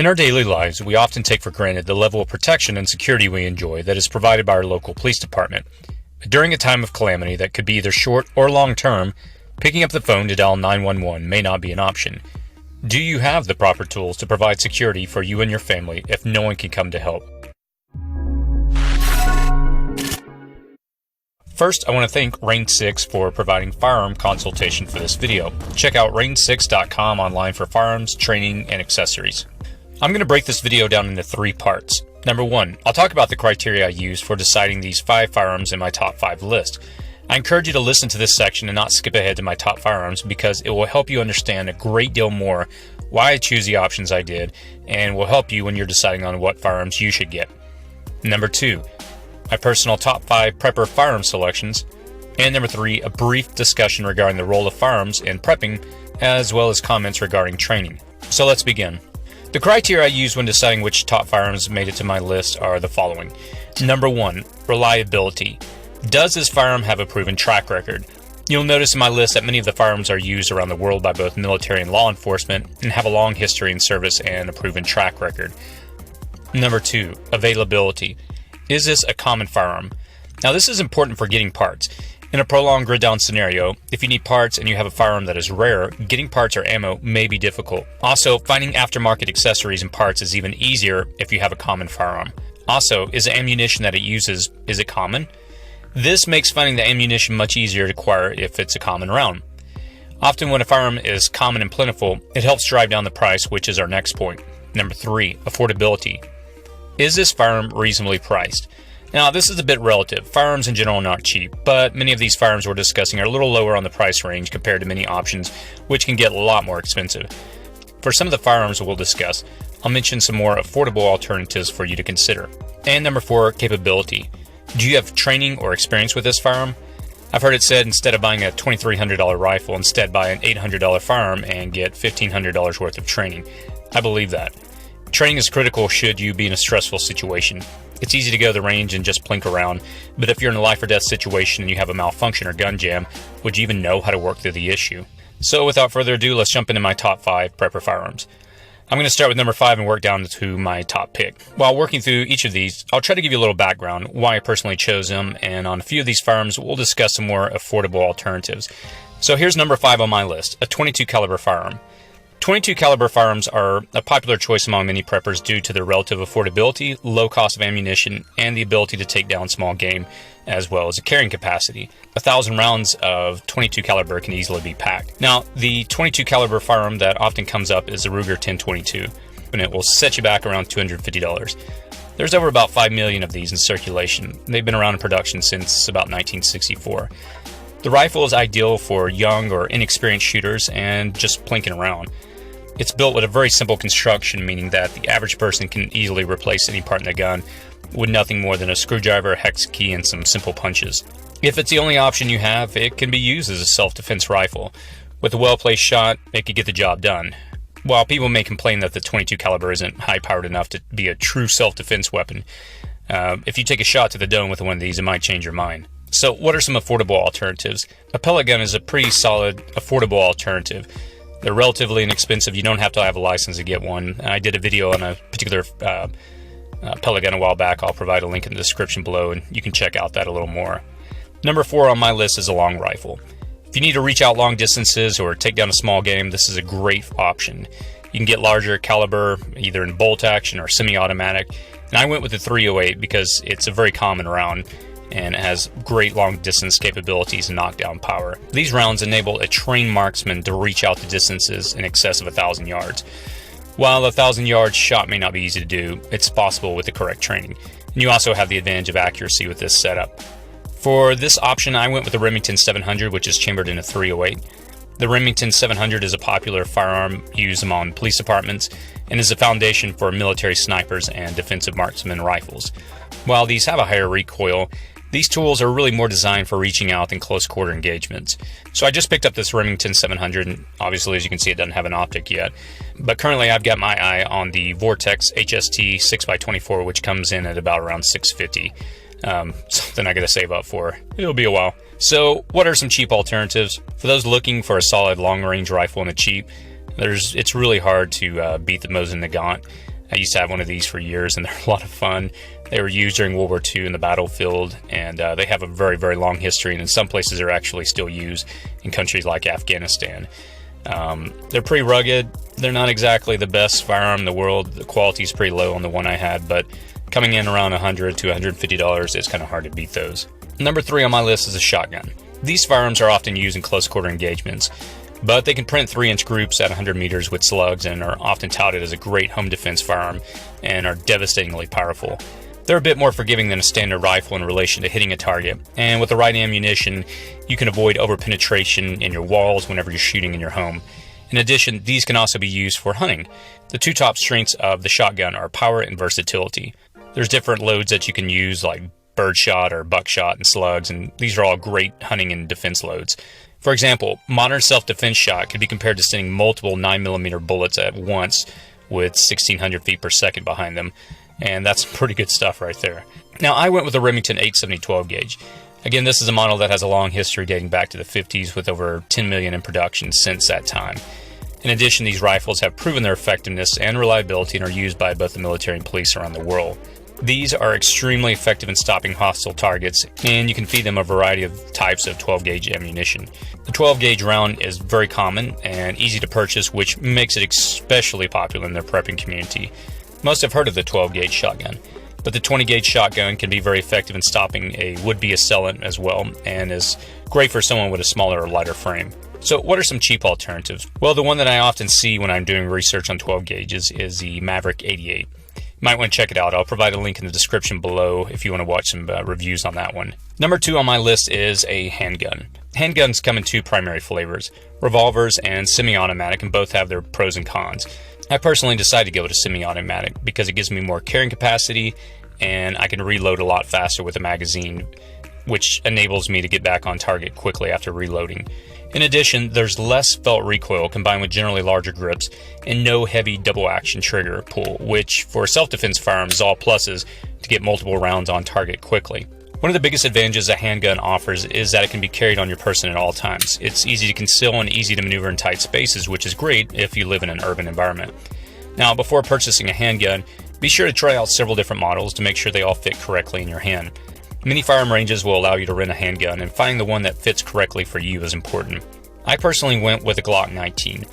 In our daily lives, we often take for granted the level of protection and security we enjoy that is provided by our local police department. But during a time of calamity that could be either short or long term, picking up the phone to dial 911 may not be an option. Do you have the proper tools to provide security for you and your family if no one can come to help? First, I want to thank Range 6 for providing firearm consultation for this video. Check out range6.com online for firearms, training, and accessories. I'm going to break this video down into 3 parts. Number 1, I'll talk about the criteria I use for deciding these 5 firearms in my top 5 list. I encourage you to listen to this section and not skip ahead to my top firearms because it will help you understand a great deal more why I choose the options I did and will help you when you're deciding on what firearms you should get. Number 2, my personal top 5 Prepper Firearms selections. And number 3, a brief discussion regarding the role of firearms in prepping as well as comments regarding training. So let's begin. The criteria I use when deciding which top firearms made it to my list are the following. Number 1, reliability. Does this firearm have a proven track record? You'll notice in my list that many of the firearms are used around the world by both military and law enforcement and have a long history in service and a proven track record. Number 2, availability. Is this a common firearm? Now this is important for getting parts. In a prolonged grid down scenario, if you need parts and you have a firearm that is rare, getting parts or ammo may be difficult. Also, finding aftermarket accessories and parts is even easier if you have a common firearm. Also, is the ammunition that it uses, is it common? This makes finding the ammunition much easier to acquire if it's a common round. Often when a firearm is common and plentiful, it helps drive down the price, which is our next point. Number 3, affordability. Is this firearm reasonably priced? Now, this is a bit relative. Firearms in general are not cheap, but many of these firearms we're discussing are a little lower on the price range compared to many options, which can get a lot more expensive. For some of the firearms we'll discuss, I'll mention some more affordable alternatives for you to consider. And number 4, capability. Do you have training or experience with this firearm? I've heard it said instead of buying a $2,300 rifle, instead buy an $800 firearm and get $1,500 worth of training. I believe that. Training is critical should you be in a stressful situation. It's easy to go to the range and just plink around, but if you're in a life or death situation and you have a malfunction or gun jam, would you even know how to work through the issue? So without further ado, let's jump into my top 5 Prepper firearms. I'm going to start with number 5 and work down to my top pick. While working through each of these, I'll try to give you a little background, why I personally chose them, and on a few of these firearms, we'll discuss some more affordable alternatives. So here's number 5 on my list, a .22 caliber firearm. .22 caliber firearms are a popular choice among many preppers due to their relative affordability, low cost of ammunition, and the ability to take down small game, as well as a carrying capacity. 1,000 rounds of .22 caliber can easily be packed. Now, the .22 caliber firearm that often comes up is the Ruger 1022, and it will set you back around $250. There's over about 5 million of these in circulation. They've been around in production since about 1964. The rifle is ideal for young or inexperienced shooters and just plinking around. It's built with a very simple construction, meaning that the average person can easily replace any part in the gun with nothing more than a screwdriver, a hex key, and some simple punches. If it's the only option you have, it can be used as a self-defense rifle. With a well-placed shot, it could get the job done. While people may complain that the .22 caliber isn't high-powered enough to be a true self-defense weapon, if you take a shot to the dome with one of these, it might change your mind. So what are some affordable alternatives? A pellet gun is a pretty solid, affordable alternative. They're relatively inexpensive. You don't have to have a license to get one. I did a video on a particular pellet gun a while back. I'll provide a link in the description below, and you can check out that a little more. Number 4 on my list is a long rifle. If you need to reach out long distances or take down a small game, this is a great option. You can get larger caliber, either in bolt action or semi-automatic. And I went with the .308 because it's a very common round and it has great long distance capabilities and knockdown power. These rounds enable a trained marksman to reach out to distances in excess of 1,000 yards. While a 1,000 yard shot may not be easy to do, it's possible with the correct training. And you also have the advantage of accuracy with this setup. For this option, I went with the Remington 700, which is chambered in a .308. The Remington 700 is a popular firearm used among police departments and is a foundation for military snipers and defensive marksman rifles. While these have a higher recoil, these tools are really more designed for reaching out than close quarter engagements. So I just picked up this Remington 700, and obviously, as you can see, it doesn't have an optic yet. But currently I've got my eye on the Vortex HST 6x24, which comes in at about around $650. Something I gotta save up for. It'll be a while. So what are some cheap alternatives? For those looking for a solid long-range rifle in the cheap, It's really hard to beat the Mosin Nagant. I used to have one of these for years, and they're a lot of fun. They were used during World War II in the battlefield, and they have a very, very long history, and in some places they're actually still used in countries like Afghanistan. They're pretty rugged. They're not exactly the best firearm in the world. The quality is pretty low on the one I had, but coming in around $100 to $150, it's kind of hard to beat those. Number 3 on my list is a shotgun. These firearms are often used in close quarter engagements, but they can print 3-inch groups at 100 meters with slugs and are often touted as a great home defense firearm and are devastatingly powerful. They're a bit more forgiving than a standard rifle in relation to hitting a target, and with the right ammunition, you can avoid over-penetration in your walls whenever you're shooting in your home. In addition, these can also be used for hunting. The two top strengths of the shotgun are power and versatility. There's different loads that you can use, like birdshot or buckshot and slugs, and these are all great hunting and defense loads. For example, modern self-defense shot could be compared to sending multiple 9mm bullets at once with 1600 feet per second behind them, and that's pretty good stuff right there. Now, I went with a Remington 870 12 gauge. Again, this is a model that has a long history dating back to the 50s with over 10 million in production since that time. In addition, these rifles have proven their effectiveness and reliability and are used by both the military and police around the world. These are extremely effective in stopping hostile targets, and you can feed them a variety of types of 12 gauge ammunition. The 12 gauge round is very common and easy to purchase, which makes it especially popular in the prepping community. Most have heard of the 12 gauge shotgun, but the 20 gauge shotgun can be very effective in stopping a would-be assailant as well, and is great for someone with a smaller or lighter frame. So what are some cheap alternatives? Well, the one that I often see when I'm doing research on 12 gauges is the Maverick 88. You might want to check it out. I'll provide a link in the description below if you want to watch some reviews on that one. Number 2 on my list is a handgun. Handguns come in 2 primary flavors, revolvers and semi-automatic, and both have their pros and cons. I personally decided to go with a semi-automatic because it gives me more carrying capacity and I can reload a lot faster with a magazine, which enables me to get back on target quickly after reloading. In addition, there's less felt recoil combined with generally larger grips and no heavy double action trigger pull, which for self-defense firearms is all pluses to get multiple rounds on target quickly. One of the biggest advantages a handgun offers is that it can be carried on your person at all times. It's easy to conceal and easy to maneuver in tight spaces, which is great if you live in an urban environment. Now, before purchasing a handgun, be sure to try out several different models to make sure they all fit correctly in your hand. Many firearm ranges will allow you to rent a handgun, and finding the one that fits correctly for you is important. I personally went with a Glock 19.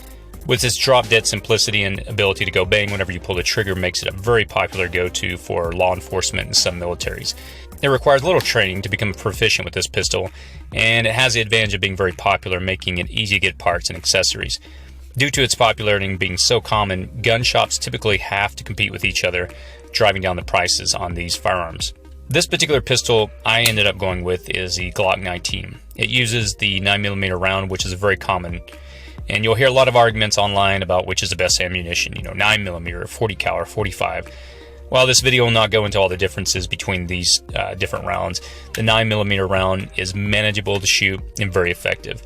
With its drop-dead simplicity and ability to go bang whenever you pull the trigger makes it a very popular go-to for law enforcement and some militaries. It requires little training to become proficient with this pistol, and it has the advantage of being very popular, making it easy to get parts and accessories. Due to its popularity and being so common, gun shops typically have to compete with each other, driving down the prices on these firearms. This particular pistol I ended up going with is the Glock 19. It uses the 9mm round, which is very common, and you'll hear a lot of arguments online about which is the best ammunition, 9mm, 40 cal, or 45. While this video will not go into all the differences between these different rounds, the 9mm round is manageable to shoot and very effective.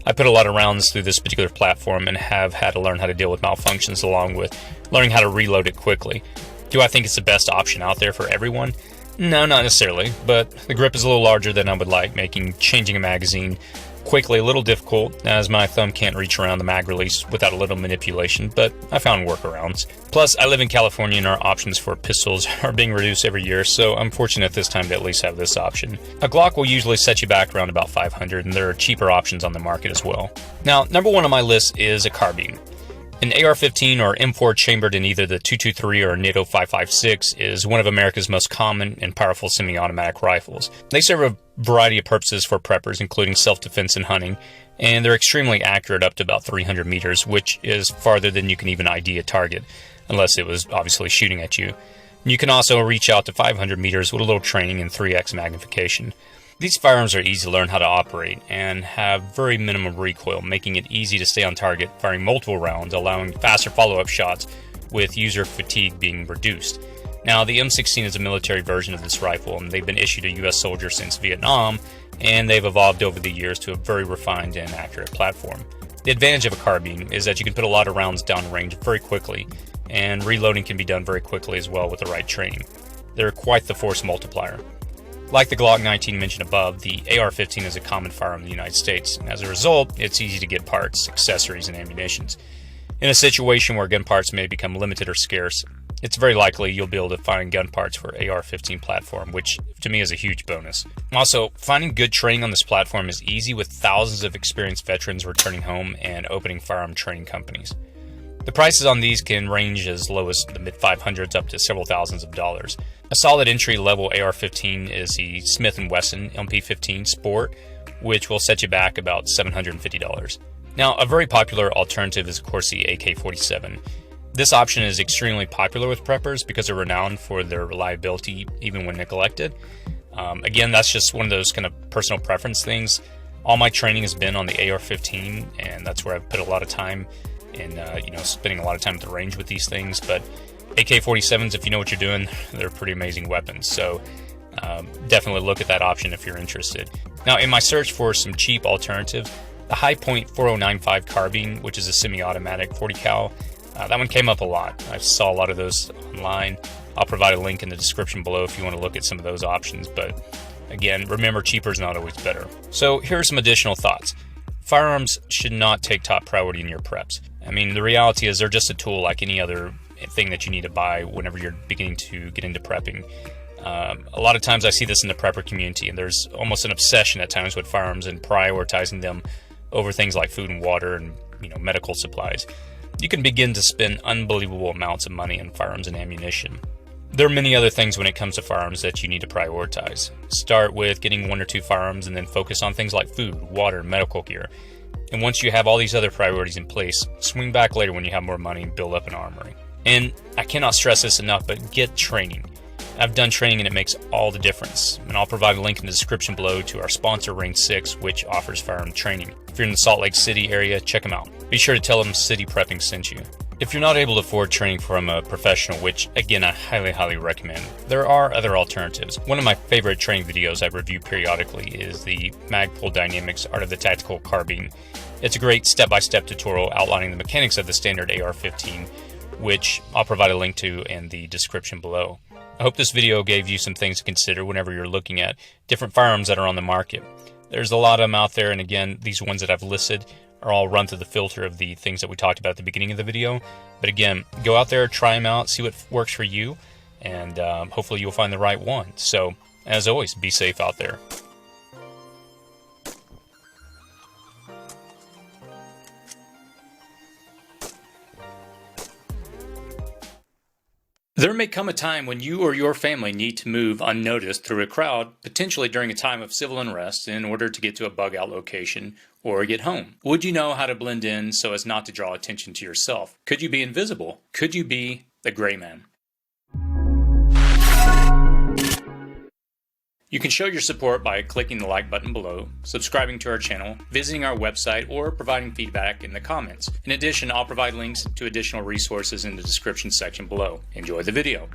I put a lot of rounds through this particular platform and have had to learn how to deal with malfunctions along with learning how to reload it quickly. Do I think it's the best option out there for everyone? No, not necessarily, but the grip is a little larger than I would like, making changing a magazine quickly a little difficult, as my thumb can't reach around the mag release without a little manipulation, but I found workarounds. Plus, I live in California and our options for pistols are being reduced every year, so I'm fortunate this time to at least have this option. A Glock will usually set you back around about $500, and there are cheaper options on the market as well. Now, number 1 on my list is a carbine. An AR-15 or M4 chambered in either the 223 or NATO 5.56 is one of America's most common and powerful semi-automatic rifles. They serve a variety of purposes for preppers, including self-defense and hunting, and they're extremely accurate up to about 300 meters, which is farther than you can even ID a target, unless it was obviously shooting at you. You can also reach out to 500 meters with a little training and 3x magnification. These firearms are easy to learn how to operate and have very minimum recoil, making it easy to stay on target, firing multiple rounds, allowing faster follow-up shots with user fatigue being reduced. Now, the M16 is a military version of this rifle, and they've been issued to U.S. soldiers since Vietnam, and they've evolved over the years to a very refined and accurate platform. The advantage of a carbine is that you can put a lot of rounds down range very quickly, and reloading can be done very quickly as well with the right training. They're quite the force multiplier. Like the Glock 19 mentioned above, the AR-15 is a common firearm in the United States, and as a result, it's easy to get parts, accessories, and ammunitions. In a situation where gun parts may become limited or scarce, it's very likely you'll be able to find gun parts for AR-15 platform, which to me is a huge bonus. Also, finding good training on this platform is easy with thousands of experienced veterans returning home and opening firearm training companies. The prices on these can range as low as the mid-500s up to several thousands of dollars. A solid entry-level AR-15 is the Smith & Wesson MP-15 Sport, which will set you back about $750. Now, a very popular alternative is of course the AK-47. This option is extremely popular with preppers because they're renowned for their reliability even when neglected. Again, that's just one of those kind of personal preference things. All my training has been on the AR-15, and that's where I've put a lot of time in, spending a lot of time at the range with these things. But AK-47s, if you know what you're doing, they're pretty amazing weapons. So definitely look at that option if you're interested. Now, in my search for some cheap alternative, the High Point 4095 carbine, which is a semi-automatic 40 cal, that one came up a lot. I saw a lot of those online. I'll provide a link in the description below if you want to look at some of those options. But again, remember, cheaper is not always better. So here are some additional thoughts. Firearms should not take top priority in your preps. I mean, the reality is they're just a tool like any other thing that you need to buy whenever you're beginning to get into prepping. A lot of times I see this in the prepper community, and there's almost an obsession at times with firearms and prioritizing them over things like food and water and medical supplies. You can begin to spend unbelievable amounts of money on firearms and ammunition. There are many other things when it comes to firearms that you need to prioritize. Start with getting 1 or 2 firearms and then focus on things like food, water, medical gear. And once you have all these other priorities in place, swing back later when you have more money and build up an armory. And I cannot stress this enough, but get training. I've done training and it makes all the difference. And I'll provide a link in the description below to our sponsor, Range 6, which offers firearm training. If you're in the Salt Lake City area, check them out. Be sure to tell them City Prepping sent you. If you're not able to afford training from a professional, which again I highly recommend, there are other alternatives. One of my favorite training videos I review periodically is the Magpul Dynamics Art of the Tactical Carbine. It's a great step-by-step tutorial outlining the mechanics of the standard AR-15, which I'll provide a link to in the description below. I hope this video gave you some things to consider whenever you're looking at different firearms that are on the market. There's a lot of them out there, and again, these ones that I've listed are all run through the filter of the things that we talked about at the beginning of the video. But again, go out there, try them out, see what works for you, and hopefully you'll find the right one. So, as always, be safe out there. There may come a time when you or your family need to move unnoticed through a crowd, potentially during a time of civil unrest, in order to get to a bug-out location or get home. Would you know how to blend in so as not to draw attention to yourself? Could you be invisible? Could you be the gray man? You can show your support by clicking the like button below, subscribing to our channel, visiting our website, or providing feedback in the comments. In addition, I'll provide links to additional resources in the description section below. Enjoy the video.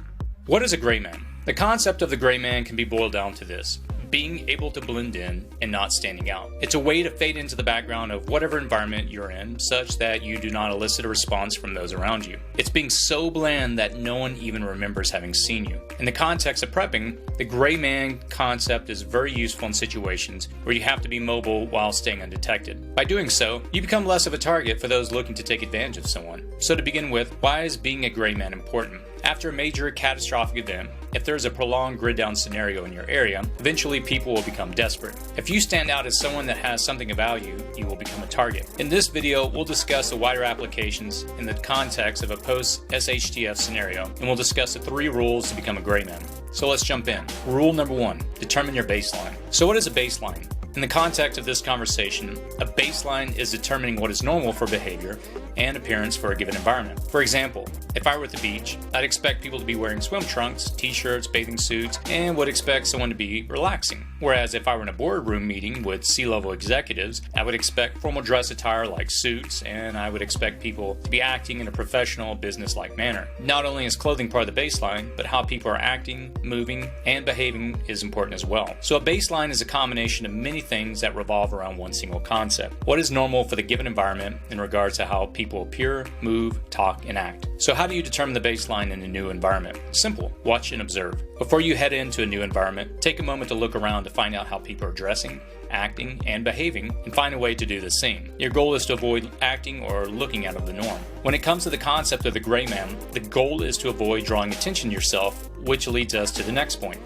What is a gray man? The concept of the gray man can be boiled down to this: being able to blend in and not standing out. It's a way to fade into the background of whatever environment you're in, such that you do not elicit a response from those around you. It's being so bland that no one even remembers having seen you. In the context of prepping, the gray man concept is very useful in situations where you have to be mobile while staying undetected. By doing so, you become less of a target for those looking to take advantage of someone. So to begin with, why is being a gray man important? After a major catastrophic event, if there's a prolonged grid down scenario in your area, eventually people will become desperate. If you stand out as someone that has something of value, you will become a target. In this video, we'll discuss the wider applications in the context of a post-SHTF scenario, and we'll discuss the 3 rules to become a gray man. So let's jump in. Rule number 1, determine your baseline. So what is a baseline? In the context of this conversation, a baseline is determining what is normal for behavior and appearance for a given environment. For example, if I were at the beach, I'd expect people to be wearing swim trunks, t-shirts, bathing suits, and would expect someone to be relaxing. Whereas if I were in a boardroom meeting with C-level executives, I would expect formal dress attire like suits, and I would expect people to be acting in a professional, business-like manner. Not only is clothing part of the baseline, but how people are acting, moving, and behaving is important as well. So a baseline is a combination of many things that revolve around one single concept. What is normal for the given environment in regards to how people appear, move, talk, and act? So how do you determine the baseline in a new environment? Simple. Watch and observe. Before you head into a new environment, take a moment to look around to find out how people are dressing, acting, and behaving, and find a way to do the same. Your goal is to avoid acting or looking out of the norm. When it comes to the concept of the gray man, the goal is to avoid drawing attention to yourself, which leads us to the next point.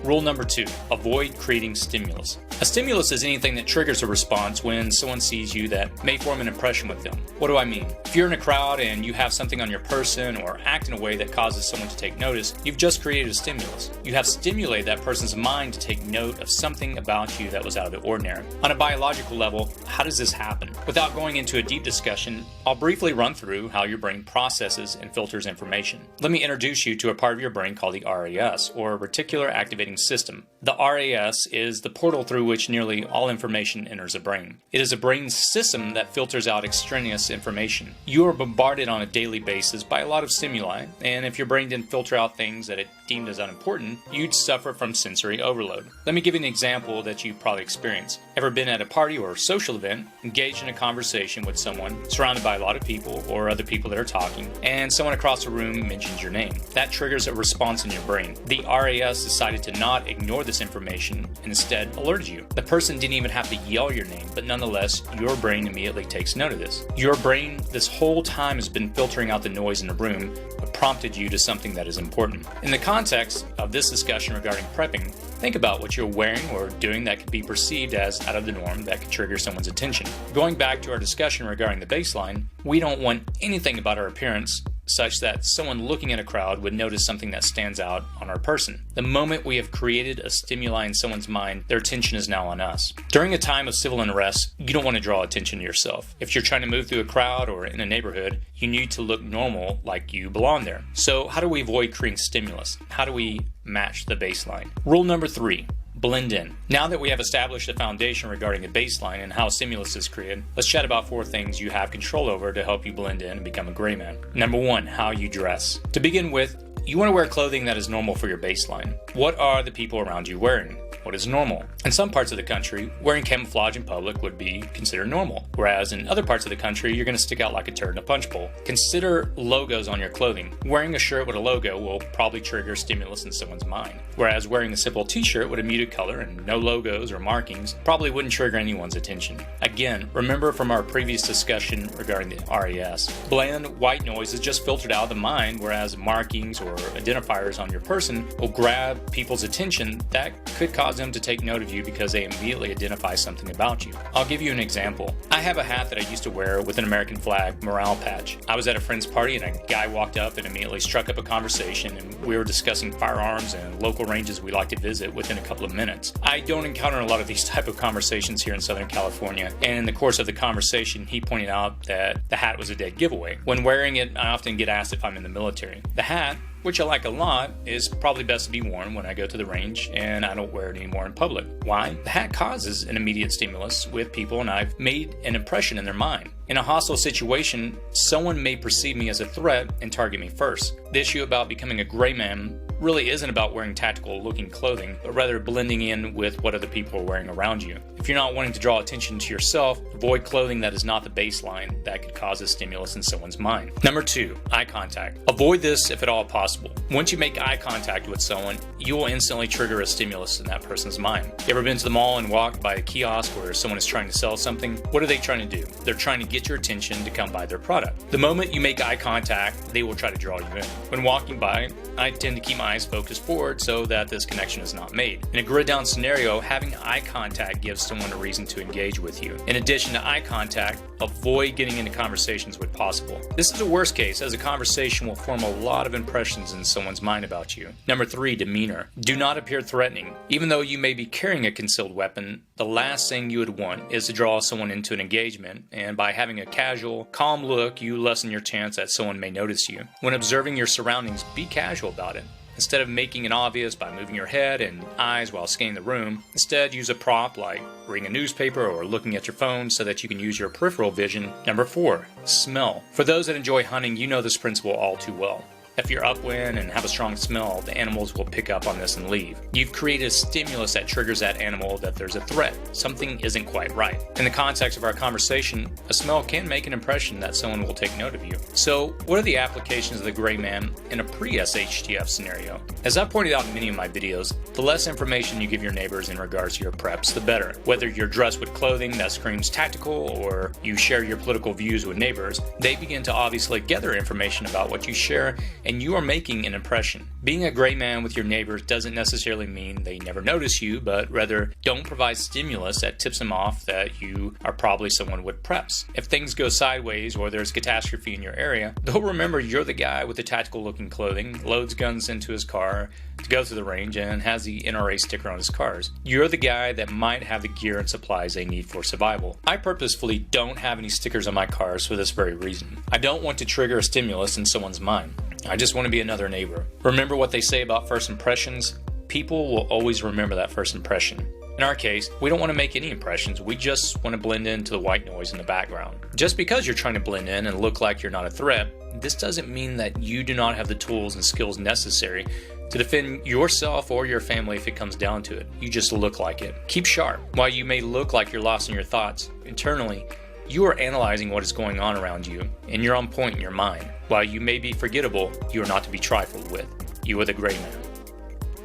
Rule number 2, avoid creating stimulus. A stimulus is anything that triggers a response when someone sees you that may form an impression with them. What do I mean? If you're in a crowd and you have something on your person or act in a way that causes someone to take notice, you've just created a stimulus. You have stimulated that person's mind to take note of something about you that was out of the ordinary. On a biological level, how does this happen? Without going into a deep discussion, I'll briefly run through how your brain processes and filters information. Let me introduce you to a part of your brain called the RAS, or Reticular Activating System. The RAS is the portal through which nearly all information enters the brain. It is a brain system that filters out extraneous information. You are bombarded on a daily basis by a lot of stimuli, and if your brain didn't filter out things that it deemed as unimportant, you'd suffer from sensory overload. Let me give you an example that you've probably experienced. Ever been at a party or social event, engaged in a conversation with someone, surrounded by a lot of people or other people that are talking, and someone across the room mentions your name? That triggers a response in your brain. The RAS decided to not ignore this information and instead alerted you. The person didn't even have to yell your name, but nonetheless, your brain immediately takes note of this. Your brain this whole time has been filtering out the noise in the room, but prompted you to something that is important. In the context of this discussion regarding prepping, think about what you're wearing or doing that could be perceived as out of the norm that could trigger someone's attention. Going back to our discussion regarding the baseline, we don't want anything about our appearance such that someone looking at a crowd would notice something that stands out on our person. The moment we have created a stimuli in someone's mind, their attention is now on us. During a time of civil unrest, you don't want to draw attention to yourself. If you're trying to move through a crowd or in a neighborhood, you need to look normal, like you belong there. So how do we avoid creating stimulus? How do we match the baseline? Rule number 3. Blend in. Now that we have established a foundation regarding the baseline and how stimulus is created, let's chat about 4 things you have control over to help you blend in and become a gray man. Number 1, how you dress. To begin with, you want to wear clothing that is normal for your baseline. What are the people around you wearing? What is normal? In some parts of the country, wearing camouflage in public would be considered normal, whereas in other parts of the country, you're going to stick out like a turd in a punch bowl. Consider logos on your clothing. Wearing a shirt with a logo will probably trigger stimulus in someone's mind, whereas wearing a simple t-shirt with a muted color and no logos or markings probably wouldn't trigger anyone's attention. Again, remember from our previous discussion regarding the RAS, bland white noise is just filtered out of the mind, whereas markings or identifiers on your person will grab people's attention that could cause them to take note of you because they immediately identify something about you. I'll give you an example. I have a hat that I used to wear with an American flag morale patch. I was at a friend's party and a guy walked up and immediately struck up a conversation, and we were discussing firearms and local ranges we like to visit within a couple of minutes. I don't encounter a lot of these type of conversations here in Southern California, and in the course of the conversation he pointed out that the hat was a dead giveaway. When wearing it, I often get asked if I'm in the military. The hat, which I like a lot, is probably best to be worn when I go to the range and I don't wear it anymore in public. Why? The hat causes an immediate stimulus with people and I've made an impression in their mind. In a hostile situation, someone may perceive me as a threat and target me first. The issue about becoming a gray man really isn't about wearing tactical looking clothing, but rather blending in with what other people are wearing around you. If you're not wanting to draw attention to yourself, avoid clothing that is not the baseline that could cause a stimulus in someone's mind. Number 2, eye contact. Avoid this if at all possible. Once you make eye contact with someone, you will instantly trigger a stimulus in that person's mind. You ever been to the mall and walked by a kiosk where someone is trying to sell something? What are they trying to do? They're trying to get your attention to come buy their product. The moment you make eye contact, they will try to draw you in. When walking by, I tend to keep my eyes focused forward so that this connection is not made. In a grid down scenario, having eye contact gives someone a reason to engage with you. In addition to eye contact, avoid getting into conversations when possible. This is a worst case, as a conversation will form a lot of impressions in someone's mind about you. Number 3, demeanor. Do not appear threatening. Even though you may be carrying a concealed weapon, the last thing you would want is to draw someone into an engagement, and by having a casual, calm look, you lessen your chance that someone may notice you. When observing your surroundings, be casual about it. Instead of making it obvious by moving your head and eyes while scanning the room, instead use a prop like reading a newspaper or looking at your phone so that you can use your peripheral vision. Number 4, smell. For those that enjoy hunting, you know this principle all too well. If you're upwind and have a strong smell, the animals will pick up on this and leave. You've created a stimulus that triggers that animal that there's a threat. Something isn't quite right. In the context of our conversation, a smell can make an impression that someone will take note of you. So, what are the applications of the gray man in a pre-SHTF scenario? As I've pointed out in many of my videos, the less information you give your neighbors in regards to your preps, the better. Whether you're dressed with clothing that screams tactical or you share your political views with neighbors, they begin to obviously gather information about what you share, and you are making an impression. Being a gray man with your neighbors doesn't necessarily mean they never notice you, but rather don't provide stimulus that tips them off that you are probably someone with preps. If things go sideways or there's catastrophe in your area, they'll remember you're the guy with the tactical looking clothing, loads guns into his car to go to the range, and has the NRA sticker on his cars. You're the guy that might have the gear and supplies they need for survival. I purposefully don't have any stickers on my cars for this very reason. I don't want to trigger a stimulus in someone's mind. I just want to be another neighbor. Remember what they say about first impressions? People will always remember that first impression. In our case, we don't want to make any impressions, we just want to blend into the white noise in the background. Just because you're trying to blend in and look like you're not a threat, this doesn't mean that you do not have the tools and skills necessary to defend yourself or your family if it comes down to it. You just look like it. Keep sharp. While you may look like you're lost in your thoughts, internally, you are analyzing what is going on around you, and you're on point in your mind. While you may be forgettable, you are not to be trifled with. You are the gray man.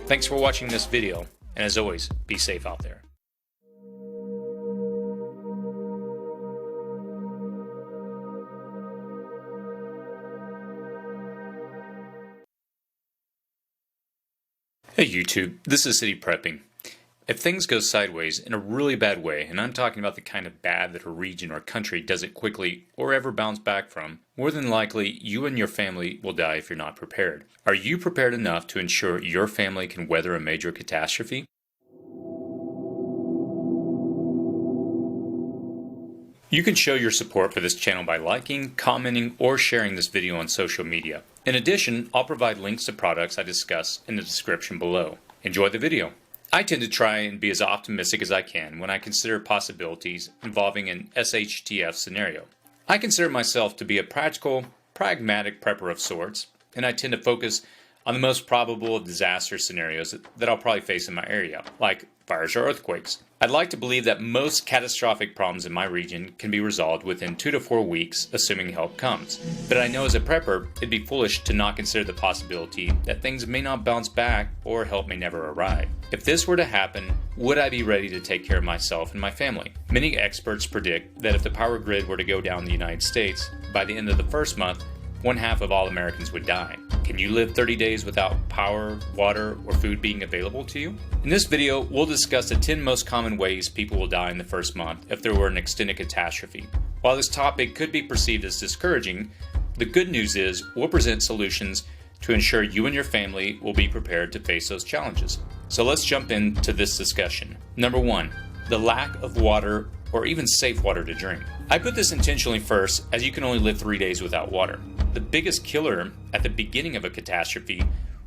Thanks for watching this video, and as always, be safe out there. Hey YouTube, this is City Prepping. If things go sideways in a really bad way, and I'm talking about the kind of bad that a region or country doesn't quickly or ever bounce back from, more than likely you and your family will die if you're not prepared. Are you prepared enough to ensure your family can weather a major catastrophe? You can show your support for this channel by liking, commenting, or sharing this video on social media. In addition, I'll provide links to products I discuss in the description below. Enjoy the video. I tend to try and be as optimistic as I can when I consider possibilities involving an SHTF scenario. I consider myself to be a practical, pragmatic prepper of sorts, and I tend to focus on the most probable disaster scenarios that I'll probably face in my area, like fires or earthquakes. I'd like to believe that most catastrophic problems in my region can be resolved within 2 to 4 weeks, assuming help comes. But I know as a prepper, it'd be foolish to not consider the possibility that things may not bounce back or help may never arrive. If this were to happen, would I be ready to take care of myself and my family? Many experts predict that if the power grid were to go down in the United States, by the end of the first month, 1/2 of all Americans would die. Can you live 30 days without power, water, or food being available to you? In this video, we'll discuss the 10 most common ways people will die in the first month if there were an extended catastrophe. While this topic could be perceived as discouraging, the good news is we'll present solutions to ensure you and your family will be prepared to face those challenges. So let's jump into this discussion. Number 1, the lack of water or even safe water to drink. I put this intentionally first, as you can only live 3 days without water. The biggest killer at the beginning of a catastrophe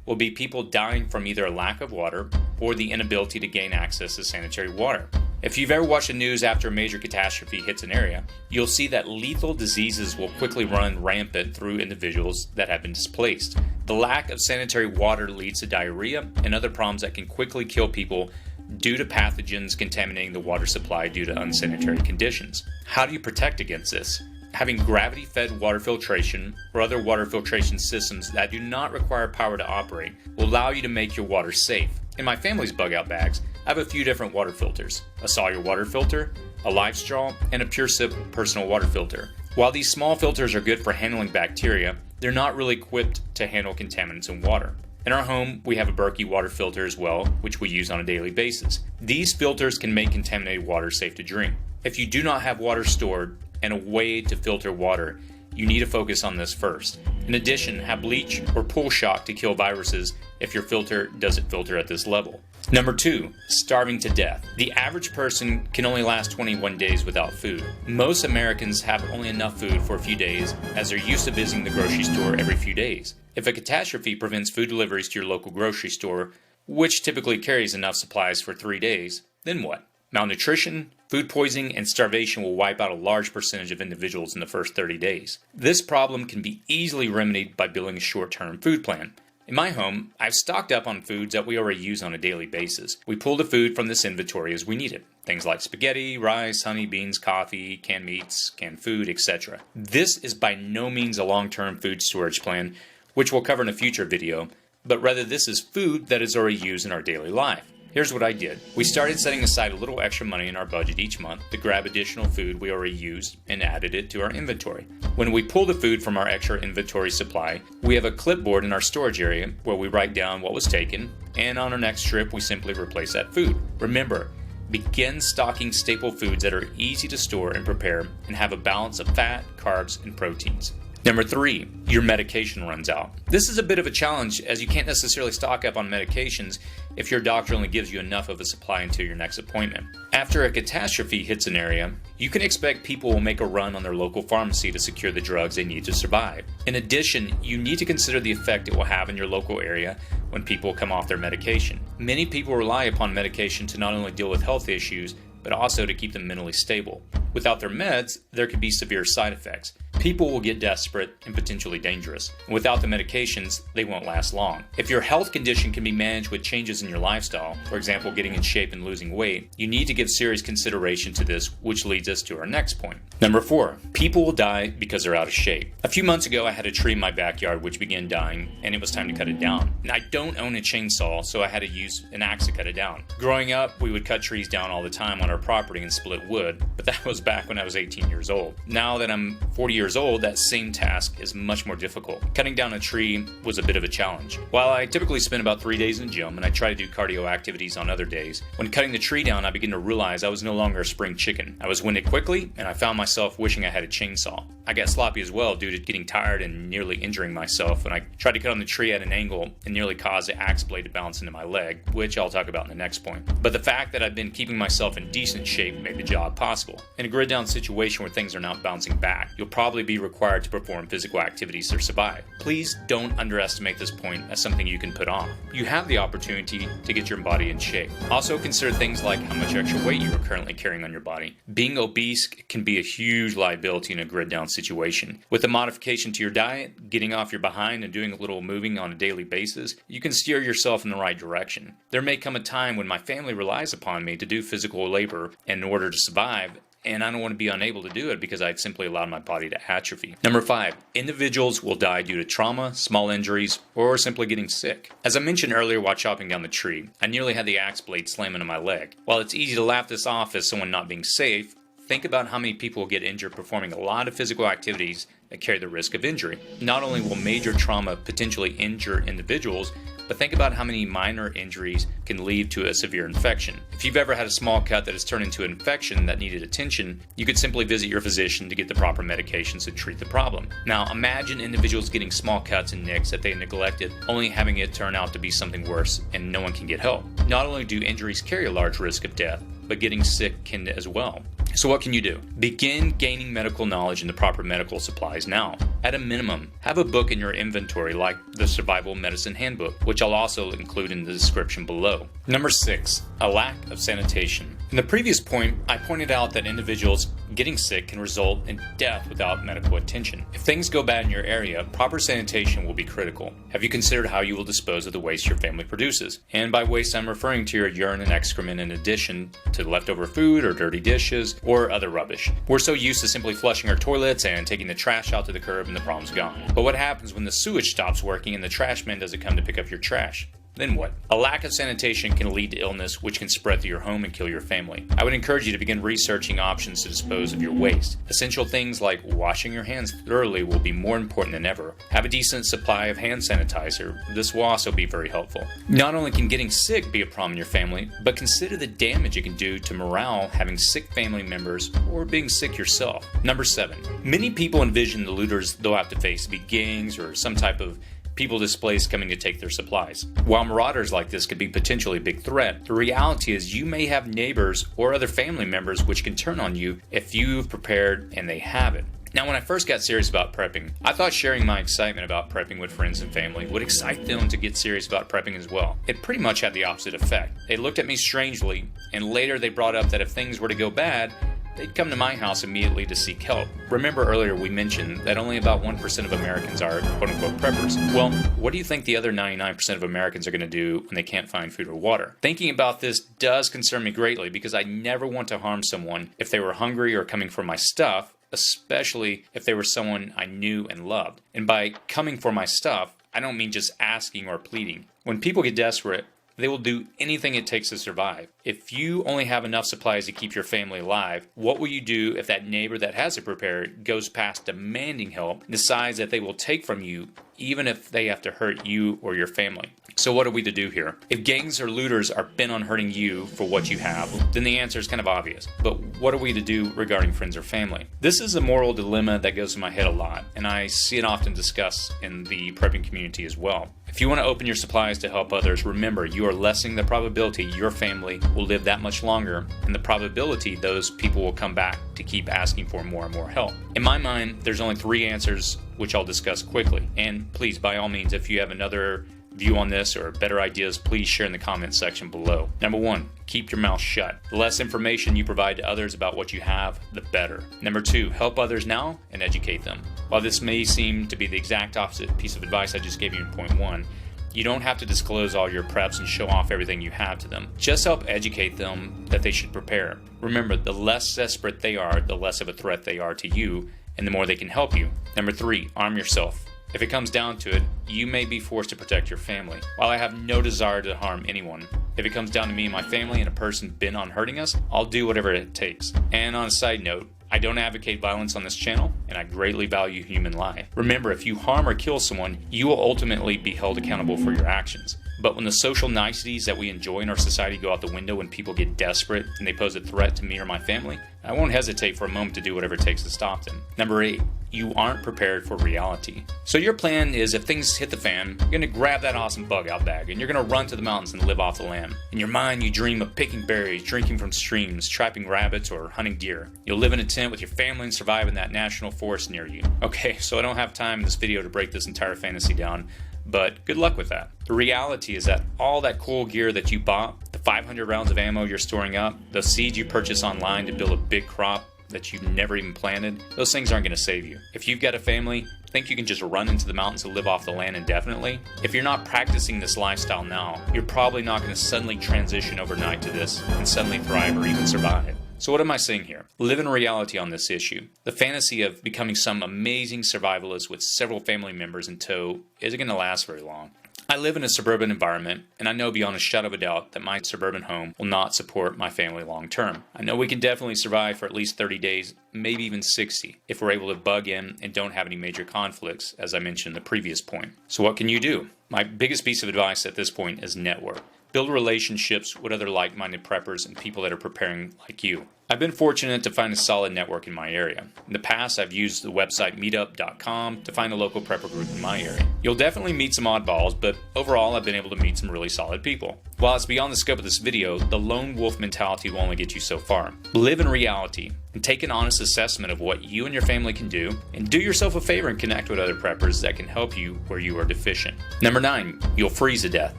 will be people dying from either a lack of water or the inability to gain access to sanitary water. If you've ever watched the news after a major catastrophe hits an area, you'll see that lethal diseases will quickly run rampant through individuals that have been displaced. The lack of sanitary water leads to diarrhea and other problems that can quickly kill people due to pathogens contaminating the water supply due to unsanitary conditions. How do you protect against this? Having gravity-fed water filtration or other water filtration systems that do not require power to operate will allow you to make your water safe. In my family's bug-out bags, I have a few different water filters: a Sawyer water filter, a Life Straw, and a Pure Sip personal water filter. While these small filters are good for handling bacteria, they're not really equipped to handle contaminants in water. In our home, we have a Berkey water filter as well, which we use on a daily basis. These filters can make contaminated water safe to drink. If you do not have water stored and a way to filter water, you need to focus on this first. In addition, have bleach or pool shock to kill viruses if your filter doesn't filter at this level. Number 2, starving to death. The average person can only last 21 days without food. Most Americans have only enough food for a few days, as they're used to visiting the grocery store every few days. If a catastrophe prevents food deliveries to your local grocery store, which typically carries enough supplies for 3 days, then what? Malnutrition, food poisoning, and starvation will wipe out a large percentage of individuals in the first 30 days. This problem can be easily remedied by building a short-term food plan. In my home, I've stocked up on foods that we already use on a daily basis. We pull the food from this inventory as we need it. Things like spaghetti, rice, honey, beans, coffee, canned meats, canned food, etc. This is by no means a long-term food storage plan, which we'll cover in a future video, but rather this is food that is already used in our daily life. Here's what I did. We started setting aside a little extra money in our budget each month to grab additional food we already used and added it to our inventory. When we pull the food from our extra inventory supply, we have a clipboard in our storage area where we write down what was taken, and on our next trip we simply replace that food. Remember, begin stocking staple foods that are easy to store and prepare and have a balance of fat, carbs, and proteins. Number 3, your medication runs out. This is a bit of a challenge as you can't necessarily stock up on medications if your doctor only gives you enough of a supply until your next appointment. After a catastrophe hits an area, you can expect people will make a run on their local pharmacy to secure the drugs they need to survive. In addition, you need to consider the effect it will have in your local area when people come off their medication. Many people rely upon medication to not only deal with health issues, but also to keep them mentally stable. Without their meds, there could be severe side effects. People will get desperate and potentially dangerous. And without the medications, they won't last long. If your health condition can be managed with changes in your lifestyle, for example, getting in shape and losing weight, you need to give serious consideration to this, which leads us to our next point. Number 4, people will die because they're out of shape. A few months ago, I had a tree in my backyard which began dying, and it was time to cut it down. And I don't own a chainsaw, so I had to use an axe to cut it down. Growing up, we would cut trees down all the time on our property and split wood, but that was back when I was 18 years old. Now that I'm 40 years old, that same task is much more difficult. Cutting down a tree was a bit of a challenge. While I typically spend about 3 days in the gym and I try to do cardio activities on other days, when cutting the tree down, I began to realize I was no longer a spring chicken. I was winded quickly, and I found myself wishing I had a chainsaw. I got sloppy as well due to getting tired and nearly injuring myself when I tried to cut on the tree at an angle and nearly caused the axe blade to bounce into my leg, which I'll talk about in the next point. But the fact that I've been keeping myself in decent shape made the job possible. In a grid down situation where things are not bouncing back, you'll probably be required to perform physical activities to survive. Please don't underestimate this point as something you can put off. You have the opportunity to get your body in shape. Also consider things like how much extra weight you are currently carrying on your body. Being obese can be a huge liability in a grid down situation. With a modification to your diet, getting off your behind and doing a little moving on a daily basis, you can steer yourself in the right direction. There may come a time when my family relies upon me to do physical labor in order to survive, and I don't want to be unable to do it because I've simply allowed my body to atrophy. Number 5, individuals will die due to trauma, small injuries, or simply getting sick. As I mentioned earlier while chopping down the tree, I nearly had the axe blade slam into my leg. While it's easy to laugh this off as someone not being safe, think about how many people will get injured performing a lot of physical activities that carry the risk of injury. Not only will major trauma potentially injure individuals, but think about how many minor injuries can lead to a severe infection. If you've ever had a small cut that has turned into an infection that needed attention, you could simply visit your physician to get the proper medications to treat the problem. Now, imagine individuals getting small cuts and nicks that they neglected, only having it turn out to be something worse and no one can get help. Not only do injuries carry a large risk of death, but getting sick can as well. So what can you do? Begin gaining medical knowledge and the proper medical supplies now. At a minimum, have a book in your inventory like the Survival Medicine Handbook, which I'll also include in the description below. Number 6, a lack of sanitation. In the previous point, I pointed out that individuals getting sick can result in death without medical attention. If things go bad in your area, proper sanitation will be critical. Have you considered how you will dispose of the waste your family produces? And by waste, I'm referring to your urine and excrement in addition to leftover food or dirty dishes or other rubbish. We're so used to simply flushing our toilets and taking the trash out to the curb and the problem's gone. But what happens when the sewage stops working and the trash man doesn't come to pick up your trash? Then what? A lack of sanitation can lead to illness, which can spread through your home and kill your family. I would encourage you to begin researching options to dispose of your waste. Essential things like washing your hands thoroughly will be more important than ever. Have a decent supply of hand sanitizer. This will also be very helpful. Not only can getting sick be a problem in your family, but consider the damage it can do to morale having sick family members or being sick yourself. Number 7. Many people envision the looters they'll have to face to be gangs or some type of people displaced coming to take their supplies. While marauders like this could be potentially a big threat, the reality is you may have neighbors or other family members which can turn on you if you've prepared and they haven't. Now, when I first got serious about prepping, I thought sharing my excitement about prepping with friends and family would excite them to get serious about prepping as well. It pretty much had the opposite effect. They looked at me strangely, and later they brought up that if things were to go bad, they'd come to my house immediately to seek help. Remember earlier we mentioned that only about 1% of Americans are quote-unquote preppers. Well, what do you think the other 99% of Americans are going to do when they can't find food or water? Thinking about this does concern me greatly because I never want to harm someone if they were hungry or coming for my stuff, especially if they were someone I knew and loved. And by coming for my stuff, I don't mean just asking or pleading. When people get desperate, they will do anything it takes to survive. If you only have enough supplies to keep your family alive, what will you do if that neighbor that has it prepared goes past demanding help and decides that they will take from you even if they have to hurt you or your family? So what are we to do here? If gangs or looters are bent on hurting you for what you have, then the answer is kind of obvious. But what are we to do regarding friends or family? This is a moral dilemma that goes in my head a lot, and I see it often discussed in the prepping community as well. If you want to open your supplies to help others, remember you are lessening the probability your family will live that much longer and the probability those people will come back to keep asking for more and more help. In my mind, there's only 3 answers which I'll discuss quickly. And please, by all means, if you have another view on this or better ideas, please share in the comments section below. Number 1, keep your mouth shut. The less information you provide to others about what you have, the better. Number 2, help others now and educate them. While this may seem to be the exact opposite piece of advice I just gave you in point 1, you don't have to disclose all your preps and show off everything you have to them. Just help educate them that they should prepare. Remember, the less desperate they are, the less of a threat they are to you, and the more they can help you. Number 3, arm yourself. If it comes down to it, you may be forced to protect your family. While I have no desire to harm anyone, if it comes down to me and my family and a person bent on hurting us, I'll do whatever it takes. And on a side note, I don't advocate violence on this channel, and I greatly value human life. Remember, if you harm or kill someone, you will ultimately be held accountable for your actions. But when the social niceties that we enjoy in our society go out the window when people get desperate and they pose a threat to me or my family, I won't hesitate for a moment to do whatever it takes to stop them. Number 8, you aren't prepared for reality. So your plan is if things hit the fan, you're going to grab that awesome bug out bag and you're going to run to the mountains and live off the land. In your mind, you dream of picking berries, drinking from streams, trapping rabbits, or hunting deer. You'll live in a tent with your family and survive in that national forest near you. Okay, so I don't have time in this video to break this entire fantasy down, but good luck with that. The reality is that all that cool gear that you bought, the 500 rounds of ammo you're storing up, the seeds you purchase online to build a big crop that you've never even planted, those things aren't going to save you. If you've got a family, think you can just run into the mountains and live off the land indefinitely? If you're not practicing this lifestyle now, you're probably not going to suddenly transition overnight to this and suddenly thrive or even survive. So what am I saying here? Live in reality on this issue. The fantasy of becoming some amazing survivalist with several family members in tow isn't going to last very long. I live in a suburban environment, and I know beyond a shadow of a doubt that my suburban home will not support my family long term. I know we can definitely survive for at least 30 days, maybe even 60, if we're able to bug in and don't have any major conflicts, as I mentioned in the previous point. So what can you do? My biggest piece of advice at this point is network. Build relationships with other like-minded preppers and people that are preparing like you. I've been fortunate to find a solid network in my area. In the past, I've used the website meetup.com to find a local prepper group in my area. You'll definitely meet some oddballs, but overall, I've been able to meet some really solid people. While it's beyond the scope of this video, the lone wolf mentality will only get you so far. Live in reality and take an honest assessment of what you and your family can do, and do yourself a favor and connect with other preppers that can help you where you are deficient. Number 9, you'll freeze to death.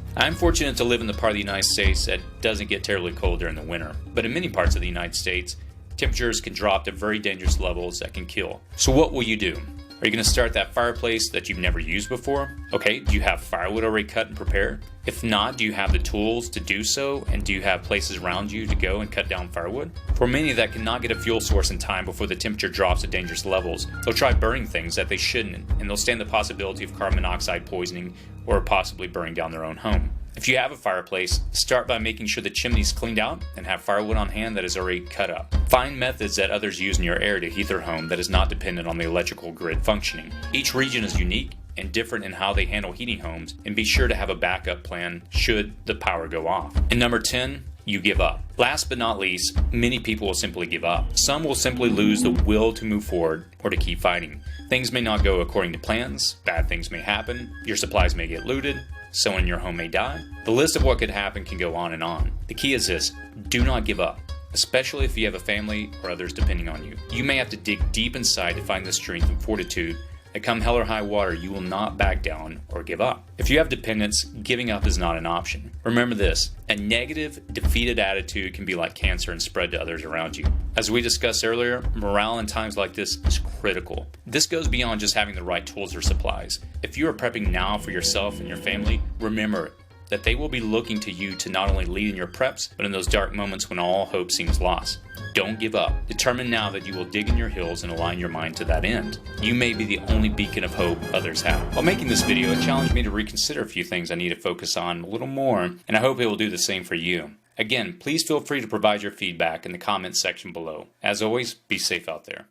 I'm fortunate to live in the part of the United States that doesn't get terribly cold during the winter, but in many parts of the United States, temperatures can drop to very dangerous levels that can kill. So what will you do? Are you going to start that fireplace that you've never used before? Okay, do you have firewood already cut and prepared? If not, do you have the tools to do so, and do you have places around you to go and cut down firewood? For many that cannot get a fuel source in time before the temperature drops to dangerous levels, they'll try burning things that they shouldn't, and they'll stand the possibility of carbon monoxide poisoning or possibly burning down their own home. If you have a fireplace, start by making sure the chimney is cleaned out and have firewood on hand that is already cut up. Find methods that others use in your area to heat their home that is not dependent on the electrical grid functioning. Each region is unique and different in how they handle heating homes, and be sure to have a backup plan should the power go off. And number 10, you give up. Last but not least, many people will simply give up. Some will simply lose the will to move forward or to keep fighting. Things may not go according to plans, bad things may happen, your supplies may get looted, someone in your home may die. The list of what could happen can go on and on. The key is this: do not give up. especially if you have a family or others depending on you. You may have to dig deep inside to find the strength and fortitude that come hell or high water, you will not back down or give up. If you have dependents, giving up is not an option. Remember this, a negative, defeated attitude can be like cancer and spread to others around you. As we discussed earlier, morale in times like this is critical. This goes beyond just having the right tools or supplies. If you are prepping now for yourself and your family, remember that they will be looking to you to not only lead in your preps, but in those dark moments when all hope seems lost. Don't give up. Determine now that you will dig in your heels and align your mind to that end. You may be the only beacon of hope others have. While making this video, it challenged me to reconsider a few things I need to focus on a little more, and I hope it will do the same for you. Again, please feel free to provide your feedback in the comments section below. As always, be safe out there.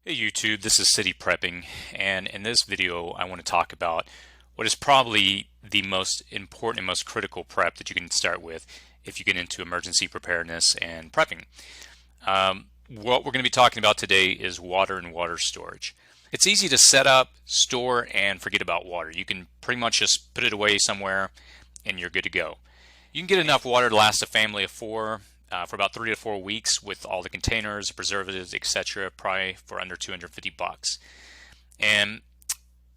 Hey YouTube, this is City Prepping, and in this video I want to talk about what is probably the most important and most critical prep that you can start with if you get into emergency preparedness and prepping. What we're going to be talking about today is water and water storage. It's easy to set up, store, and forget about water. You can pretty much just put it away somewhere and you're good to go. You can get enough water to last a family of four for about 3 to 4 weeks with all the containers, preservatives, etc., probably for under $250. And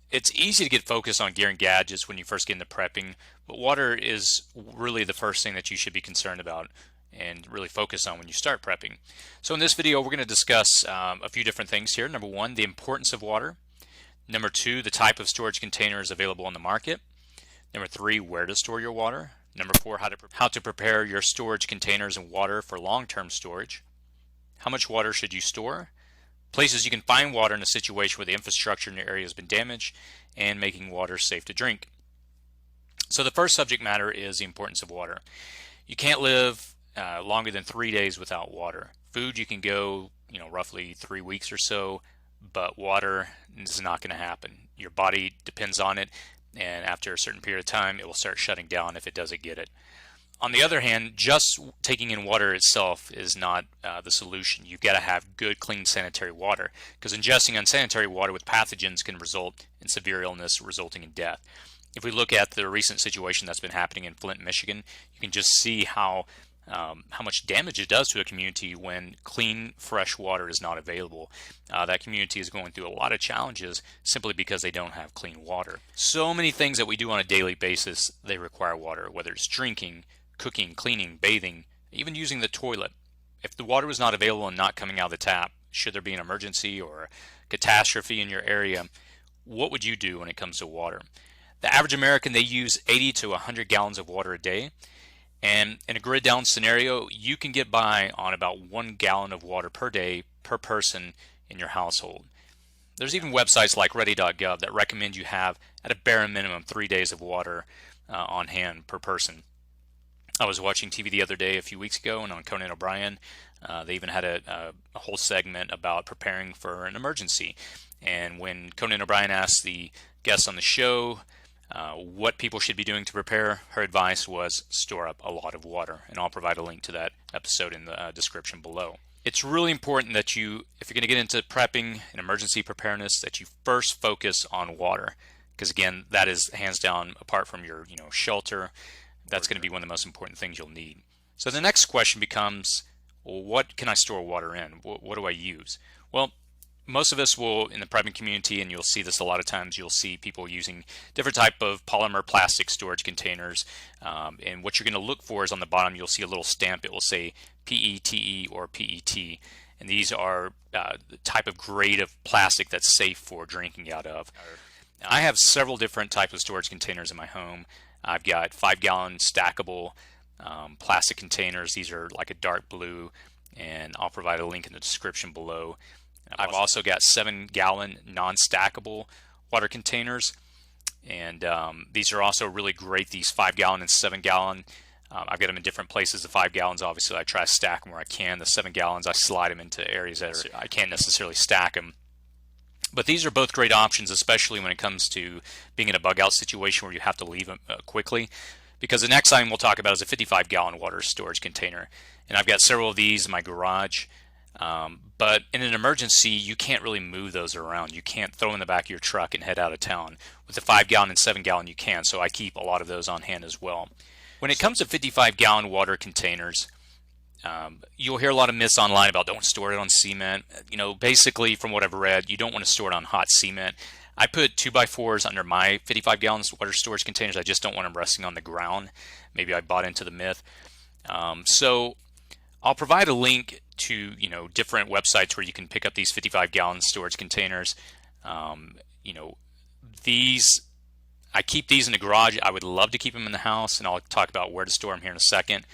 it's easy to get focused on gear and gadgets when you first get into prepping, but water is really the first thing that you should be concerned about and really focus on when you start prepping. So in this video, we're going to discuss a few different things here. Number one, the importance of water. Number two, the type of storage containers available on the market. Number three, where to store your water. Number four, how to prepare your storage containers and water for long-term storage. How much water should you store? Places you can find water in a situation where the infrastructure in your area has been damaged, and making water safe to drink. So the first subject matter is the importance of water. You can't live longer than 3 days without water. Food, you can go, roughly 3 weeks or so, but water is not going to happen. Your body depends on it, and after a certain period of time, it will start shutting down if it doesn't get it. On the other hand, just taking in water itself is not the solution. You've got to have good, clean, sanitary water, because ingesting unsanitary water with pathogens can result in severe illness, resulting in death. If we look at the recent situation that's been happening in Flint, Michigan, you can just see how much damage it does to a community when clean, fresh water is not available. That community is going through a lot of challenges simply because they don't have clean water. So many things that we do on a daily basis, they require water, whether it's drinking, cooking, cleaning, bathing, even using the toilet. If the water was not available and not coming out of the tap, should there be an emergency or a catastrophe in your area, what would you do when it comes to water? The average American, they use 80 to 100 gallons of water a day. And in a grid down scenario, you can get by on about 1 gallon of water per day per person in your household. There's even websites like ready.gov that recommend you have at a bare minimum 3 days of water on hand per person. I was watching TV the other day a few weeks ago, and on Conan O'Brien, they even had a whole segment about preparing for an emergency. And when Conan O'Brien asked the guests on the show what people should be doing to prepare, her advice was store up a lot of water, and I'll provide a link to that episode in the description below. It's really important that you, if you're going to get into prepping and emergency preparedness, that you first focus on water, because again, that is hands down, apart from your shelter, that's going to be one of the most important things you'll need. So the next question becomes, well, what can I store water in? What do I use? Well, most of us will, in the prepping community, and you'll see this a lot of times, you'll see people using different type of polymer plastic storage containers. And what you're going to look for is on the bottom, you'll see a little stamp. It will say PETE or PET. And these are the type of grade of plastic that's safe for drinking out of. I have several different types of storage containers in my home. I've got 5-gallon stackable plastic containers. These are like a dark blue, and I'll provide a link in the description below. I've also got 7-gallon non-stackable water containers, and these are also really great, these 5-gallon and 7-gallon. I've got them in different places. The 5 gallons, obviously, I try to stack them where I can. The 7 gallons, I slide them into areas that I can't necessarily stack them. But these are both great options, especially when it comes to being in a bug out situation where you have to leave them quickly. because the next item we'll talk about is a 55-gallon water storage container. And I've got several of these in my garage. But in an emergency, you can't really move those around. You can't throw them in the back of your truck and head out of town. With the 5-gallon and 7-gallon, you can. So I keep a lot of those on hand as well. When it comes to 55-gallon water containers, you'll hear a lot of myths online about don't store it on cement. You know, basically from what I've read, you don't want to store it on hot cement. I put 2x4s under my 55-gallon water storage containers. I just don't want them resting on the ground. Maybe I bought into the myth. So I'll provide a link to, you know, different websites where you can pick up these 55-gallon storage containers. You know, I keep these in the garage. I would love to keep them in the house, and I'll talk about where to store them here in a second.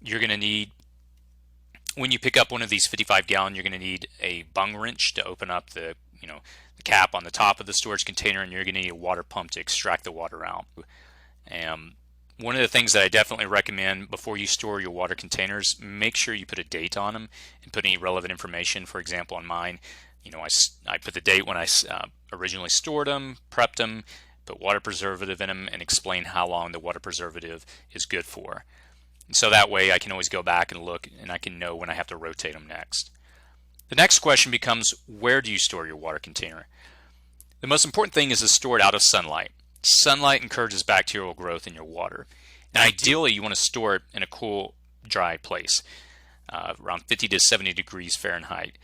You're going to need, when you pick up one of these 55-gallon, you're going to need a bung wrench to open up the, you know, the cap on the top of the storage container, and you're going to need a water pump to extract the water out. One of the things that I definitely recommend before you store your water containers, make sure you put a date on them and put any relevant information. For example, on mine, you know, I put the date when I originally stored them, prepped them, put water preservative in them, and explain how long the water preservative is good for. And so that way I can always go back and look, and I can know when I have to rotate them next. The next question becomes, where do you store your water container? The most important thing is to store it out of sunlight. Sunlight encourages bacterial growth in your water. And ideally, you want to store it in a cool, dry place, around 50 to 70 degrees Fahrenheit.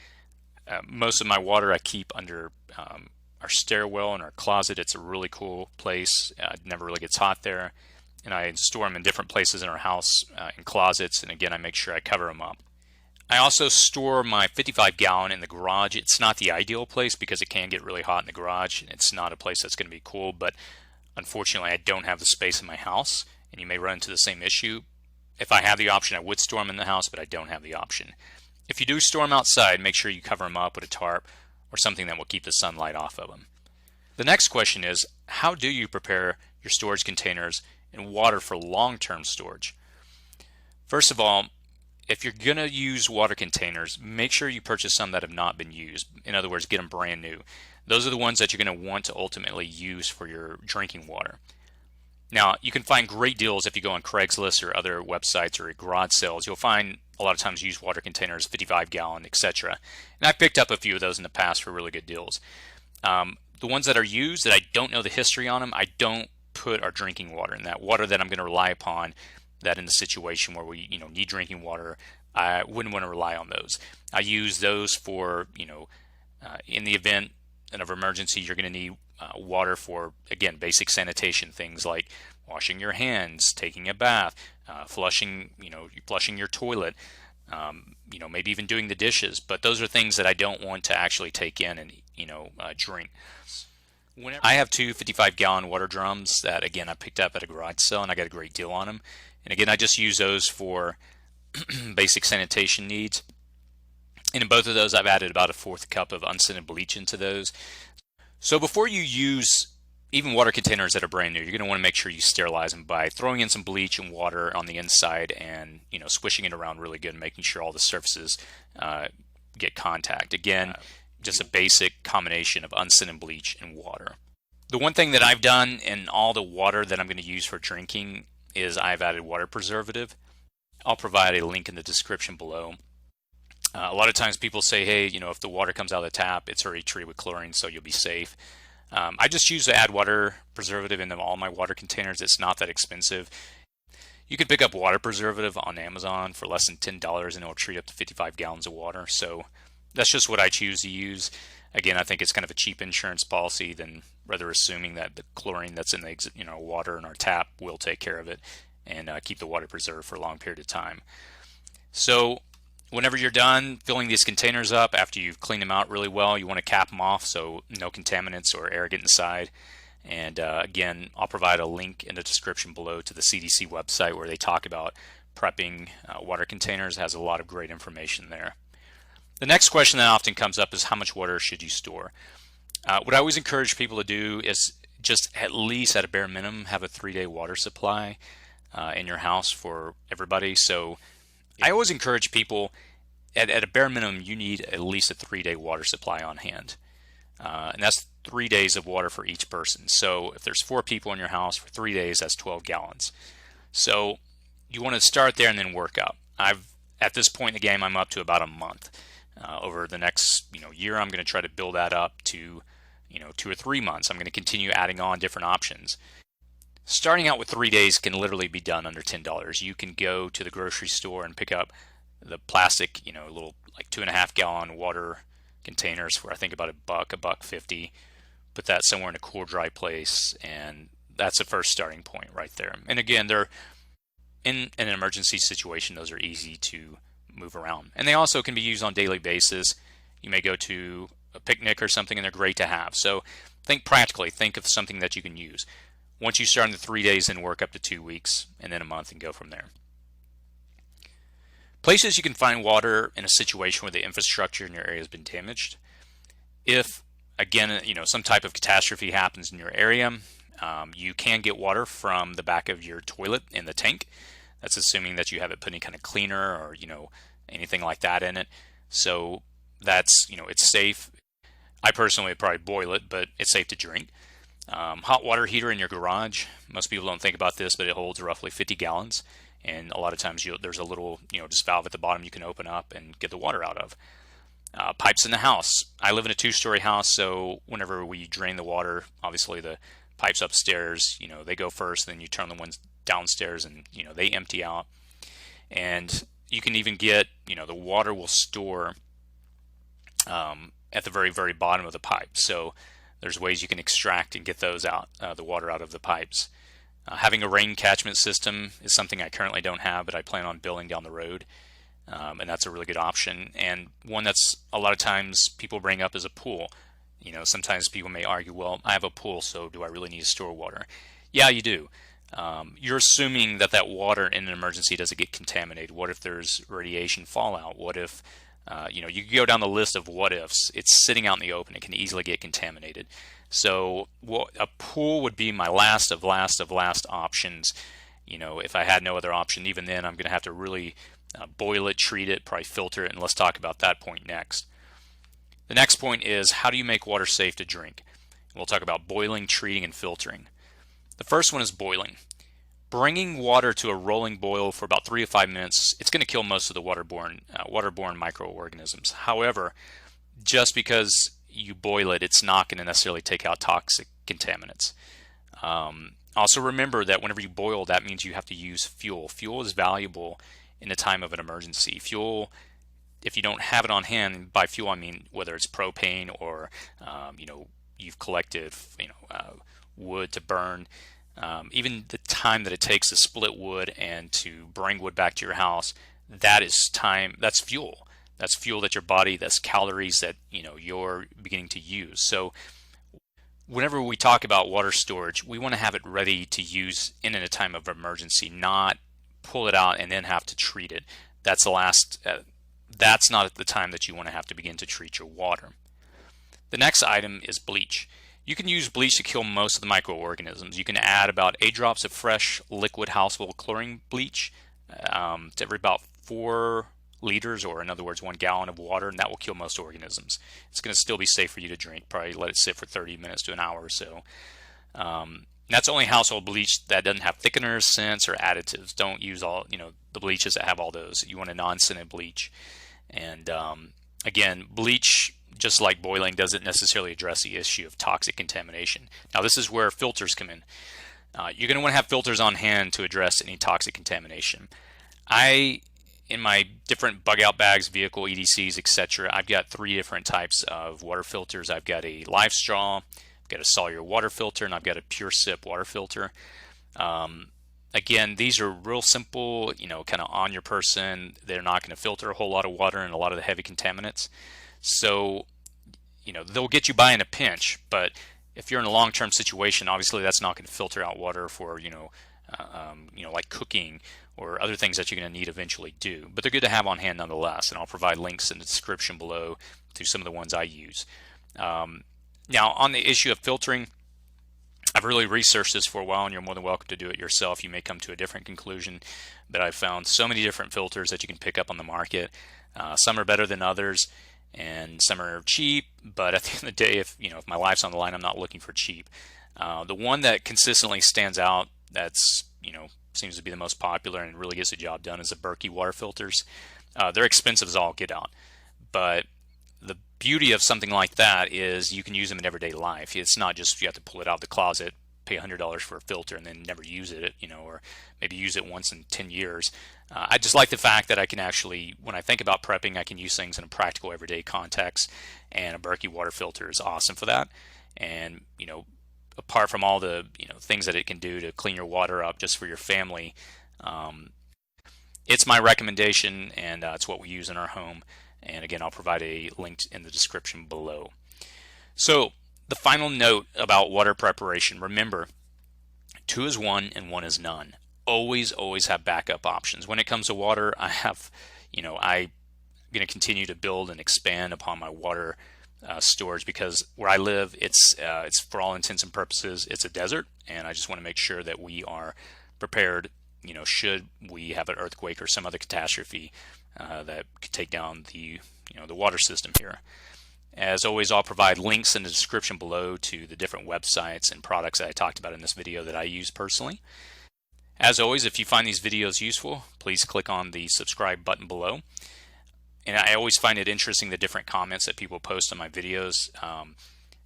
Most of my water I keep under our stairwell and our closet. It's a really cool place. It never really gets hot there. And I store them in different places in our house, in closets. And again, I make sure I cover them up. I also store my 55-gallon in the garage. It's not the ideal place because it can get really hot in the garage. It's not a place that's going to be cool, but unfortunately, I don't have the space in my house, and you may run into the same issue. If I have the option, I would store them in the house, but I don't have the option. If you do store them outside, make sure you cover them up with a tarp or something that will keep the sunlight off of them. The next question is, how do you prepare your storage containers and water for long-term storage? First of all, if you're going to use water containers, make sure you purchase some that have not been used. In other words, get them brand new. Those are the ones that you're going to want to ultimately use for your drinking water. Now, you can find great deals if you go on Craigslist or other websites or at garage sales. You'll find a lot of times used water containers, 55-gallon, etc. And I've picked up a few of those in the past for really good deals. The ones that are used that I don't know the history on them, I don't put our drinking water in that. Water that I'm going to rely upon, that in the situation where we need drinking water, I wouldn't want to rely on those. I use those for, in the event of emergency, you're going to need water for, again, basic sanitation, things like washing your hands, taking a bath, flushing your toilet, maybe even doing the dishes. But those are things that I don't want to actually take in and drink. I have two 55-gallon water drums that, again, I picked up at a garage sale, and I got a great deal on them. And again, I just use those for basic sanitation needs. And in both of those, I've added about a 1/4 cup of unscented bleach into those. So before you use even water containers that are brand new, you're going to want to make sure you sterilize them by throwing in some bleach and water on the inside and swishing it around really good and making sure all the surfaces get contact. Again, just a basic combination of unscented bleach and water. The one thing that I've done in all the water that I'm going to use for drinking is I've added water preservative. I'll provide a link in the description below. A lot of times people say, hey, if the water comes out of the tap, it's already treated with chlorine, so you'll be safe. I just use to add water preservative into all my water containers. It's not that expensive. You can pick up water preservative on Amazon for less than $10 and it'll treat up to 55 gallons of water. So that's just what I choose to use. Again, I think it's kind of a cheap insurance policy than rather assuming that the chlorine that's in the water in our tap will take care of it and keep the water preserved for a long period of time. So whenever you're done filling these containers up, after you've cleaned them out really well, you want to cap them off so no contaminants or air get inside. And again, I'll provide a link in the description below to the CDC website where they talk about prepping water containers. It has a lot of great information there. The next question that often comes up is how much water should you store? What I always encourage people to do is just at least at a bare minimum have a 3-day water supply in your house for everybody. So I always encourage people at a bare minimum you need at least a 3-day water supply on hand. And that's 3 days of water for each person. So if there's 4 people in your house for 3 days, that's 12 gallons. So you want to start there and then work up. At this point in the game, I'm up to about a month. Over the next year, I'm going to try to build that up to 2 or 3 months. I'm going to continue adding on different options. Starting out with 3 days can literally be done under $10. You can go to the grocery store and pick up the plastic, little like 2.5 gallon water containers for I think about $1.50. Put that somewhere in a cool, dry place, and that's the first starting point right there. And again, they're in an emergency situation, those are easy to move around. And they also can be used on a daily basis. You may go to a picnic or something and they're great to have. So think practically, think of something that you can use. Once you start in the 3 days, then work up to 2 weeks and then a month and go from there. Places you can find water in a situation where the infrastructure in your area has been damaged. If, again, some type of catastrophe happens in your area, you can get water from the back of your toilet in the tank. That's assuming that you haven't put any kind of cleaner or anything like that in it. So that's it's safe. I personally would probably boil it, but it's safe to drink. Hot water heater in your garage. Most people don't think about this, but it holds roughly 50 gallons. And a lot of times there's a little just valve at the bottom you can open up and get the water out of. Pipes in the house. I live in a 2-story house, so whenever we drain the water, obviously the pipes upstairs, they go first, then you turn the ones downstairs and they empty out. And you can even get the water will store at the very, very bottom of the pipe. So there's ways you can extract and get those out, the water out of the pipes. Having a rain catchment system is something I currently don't have, but I plan on building down the road. And that's a really good option. And one that's a lot of times people bring up is a pool. Sometimes people may argue, well, I have a pool, so do I really need to store water? Yeah, you do. You're assuming that water in an emergency doesn't get contaminated. What if there's radiation fallout? What if, you can go down the list of what ifs. It's sitting out in the open. It can easily get contaminated. So a pool would be my last of last options. If I had no other option, even then I'm going to have to really boil it, treat it, probably filter it, and let's talk about that point next. The next point is, how do you make water safe to drink? We'll talk about boiling, treating, and filtering. The first one is boiling. Bringing water to a rolling boil for about 3 to 5 minutes, it's going to kill most of the waterborne microorganisms. However, just because you boil it, it's not going to necessarily take out toxic contaminants. Also remember that whenever you boil, that means you have to use fuel. Fuel is valuable in a time of an emergency. Fuel, if you don't have it on hand, by fuel I mean whether it's propane or you've collected wood to burn. Even the time that it takes to split wood and to bring wood back to your house, that is time. That's fuel. That's fuel that your body, that's calories that you're beginning to use. So whenever we talk about water storage, we want to have it ready to use in a time of emergency, not pull it out and then have to treat it. That's the last. That's not at the time that you want to have to begin to treat your water. The next item is bleach. You can use bleach to kill most of the microorganisms. You can add about 8 drops of fresh liquid household chlorine bleach to every about 4 liters, or in other words 1 gallon of water, and that will kill most organisms. It's going to still be safe for you to drink. Probably let it sit for 30 minutes to an hour or so. That's only household bleach that doesn't have thickeners, scents, or additives. Don't use all the bleaches that have all those. You want a non-scented bleach. And again, bleach, just like boiling, doesn't necessarily address the issue of toxic contamination. Now this is where filters come in. You're going to want to have filters on hand to address any toxic contamination. In my different bug out bags, vehicle EDCs, etc., I've got 3 different types of water filters. I've got a live straw, I've got a cellular water filter, and I've got a pure sip water filter. Again, these are real simple, kind of on your person. They're not going to filter a whole lot of water and a lot of the heavy contaminants. So, they'll get you by in a pinch, but if you're in a long-term situation, obviously that's not going to filter out water for, like cooking or other things that you're going to need eventually do. But they're good to have on hand nonetheless, and I'll provide links in the description below to some of the ones I use. Now, on the issue of filtering, I've really researched this for a while, and you're more than welcome to do it yourself. You may come to a different conclusion, but I've found so many different filters that you can pick up on the market. Some are better than others, and some are cheap, but at the end of the day, if my life's on the line, I'm not looking for cheap. The one that consistently stands out, that's seems to be the most popular and really gets the job done, is the Berkey water filters. They're expensive as all get out, but the beauty of something like that is you can use them in everyday life. It's not just you have to pull it out of the closet, pay $100 for a filter, and then never use it, or maybe use it once in 10 years. I just like the fact that I can actually, when I think about prepping, I can use things in a practical everyday context, and a Berkey water filter is awesome for that. And apart from all the things that it can do to clean your water up just for your family, it's my recommendation, and it's what we use in our home. And again, I'll provide a link in the description below. So the final note about water preparation: remember, 2 is 1 and 1 is none. Always have backup options. When it comes to water, I'm going to continue to build and expand upon my water storage, because where I live, it's for all intents and purposes, it's a desert, and I just want to make sure that we are prepared, should we have an earthquake or some other catastrophe that could take down the water system here. As always, I'll provide links in the description below to the different websites and products that I talked about in this video that I use personally. As always, if you find these videos useful, please click on the subscribe button below. And I always find it interesting, the different comments that people post on my videos,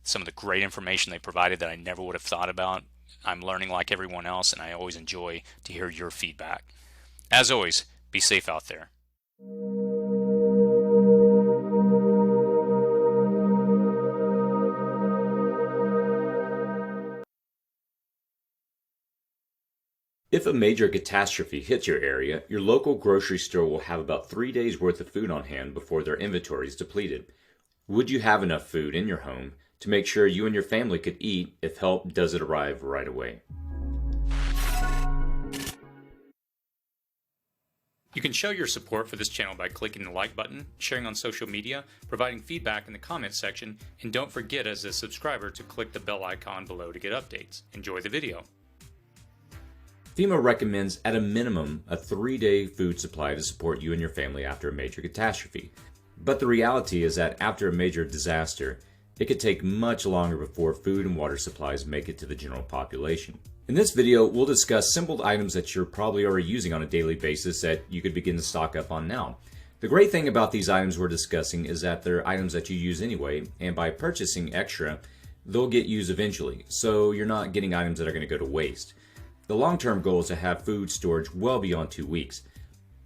some of the great information they provided that I never would have thought about. I'm learning like everyone else, and I always enjoy to hear your feedback. As always, be safe out there. If a major catastrophe hits your area, your local grocery store will have about 3 days worth of food on hand before their inventory is depleted. Would you have enough food in your home to make sure you and your family could eat if help doesn't arrive right away? You can show your support for this channel by clicking the like button, sharing on social media, providing feedback in the comments section, and don't forget, as a subscriber, to click the bell icon below to get updates. Enjoy the video. FEMA recommends at a minimum a 3-day food supply to support you and your family after a major catastrophe. But the reality is that after a major disaster, it could take much longer before food and water supplies make it to the general population. In this video, we'll discuss simple items that you're probably already using on a daily basis that you could begin to stock up on now. The great thing about these items we're discussing is that they're items that you use anyway, and by purchasing extra, they'll get used eventually, so you're not getting items that are going to go to waste. The long-term goal is to have food storage well beyond 2 weeks,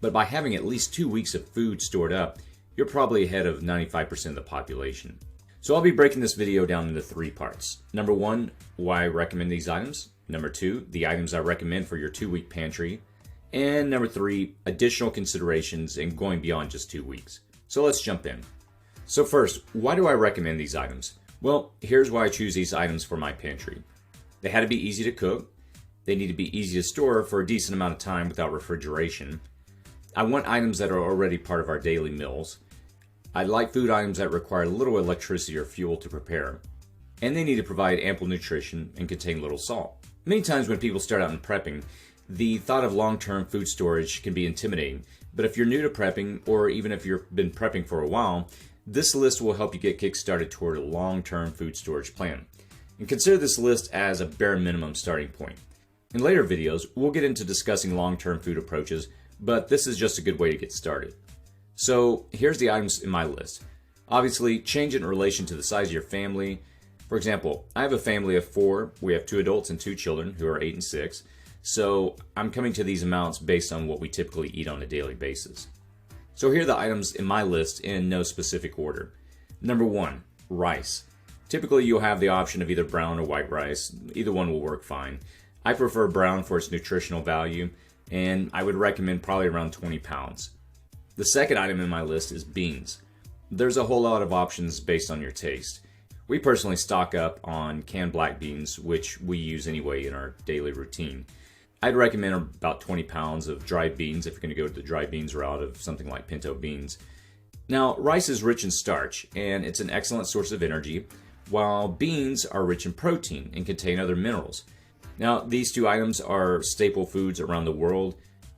but by having at least 2 weeks of food stored up, you're probably ahead of 95% of the population. So I'll be breaking this video down into 3 parts. Number 1, why I recommend these items. Number 2, the items I recommend for your 2-week pantry. And number 3, additional considerations in going beyond just 2 weeks. So let's jump in. So first, why do I recommend these items? Well, here's why I choose these items for my pantry. They had to be easy to cook. They need to be easy to store for a decent amount of time without refrigeration. I want items that are already part of our daily meals. I like food items that require little electricity or fuel to prepare. And they need to provide ample nutrition and contain little salt. Many times when people start out in prepping, the thought of long-term food storage can be intimidating. But if you're new to prepping, or even if you've been prepping for a while, this list will help you get kick-started toward a long-term food storage plan. And consider this list as a bare minimum starting point. In later videos, we'll get into discussing long-term food approaches, but this is just a good way to get started. So here's the items in my list. Obviously, change it in relation to the size of your family. For example, I have a family of 4. We have 2 adults and 2 children who are 8 and 6. So I'm coming to these amounts based on what we typically eat on a daily basis. So here are the items in my list in no specific order. Number 1, rice. Typically you'll have the option of either brown or white rice. Either one will work fine. I prefer brown for its nutritional value, and I would recommend probably around 20 pounds. The second item in my list is beans. There's a whole lot of options based on your taste. We personally stock up on canned black beans, which we use anyway in our daily routine. I'd recommend about 20 pounds of dried beans if you're going to go to the dried beans route of something like pinto beans. Now, rice is rich in starch, and it's an excellent source of energy, while beans are rich in protein and contain other minerals. Now, these 2 items are staple foods around the world.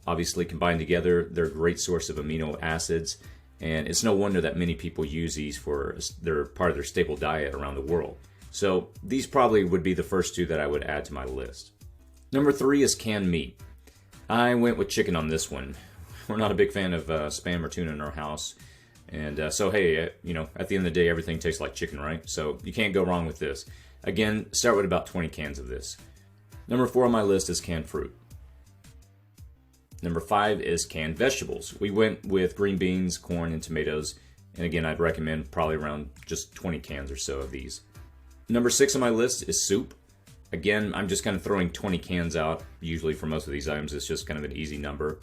Obviously, combined together, they're a great source of amino acids, and it's no wonder that many people use these for their part of their staple diet around the world. So these probably would be the first 2 that I would add to my list. Number 3 is canned meat. I went with chicken on this one. We're not a big fan of Spam or tuna in our house. And so, hey, you know, at the end of the day, everything tastes like chicken, right? So you can't go wrong with this. Again, start with about 20 cans of this. Number 4 on my list is canned fruit. Number 5 is canned vegetables. We went with green beans, corn, and tomatoes. And again, I'd recommend probably around just 20 cans or so of these. Number 6 on my list is soup. Again, I'm just kind of throwing 20 cans out. Usually for most of these items, it's just kind of an easy number.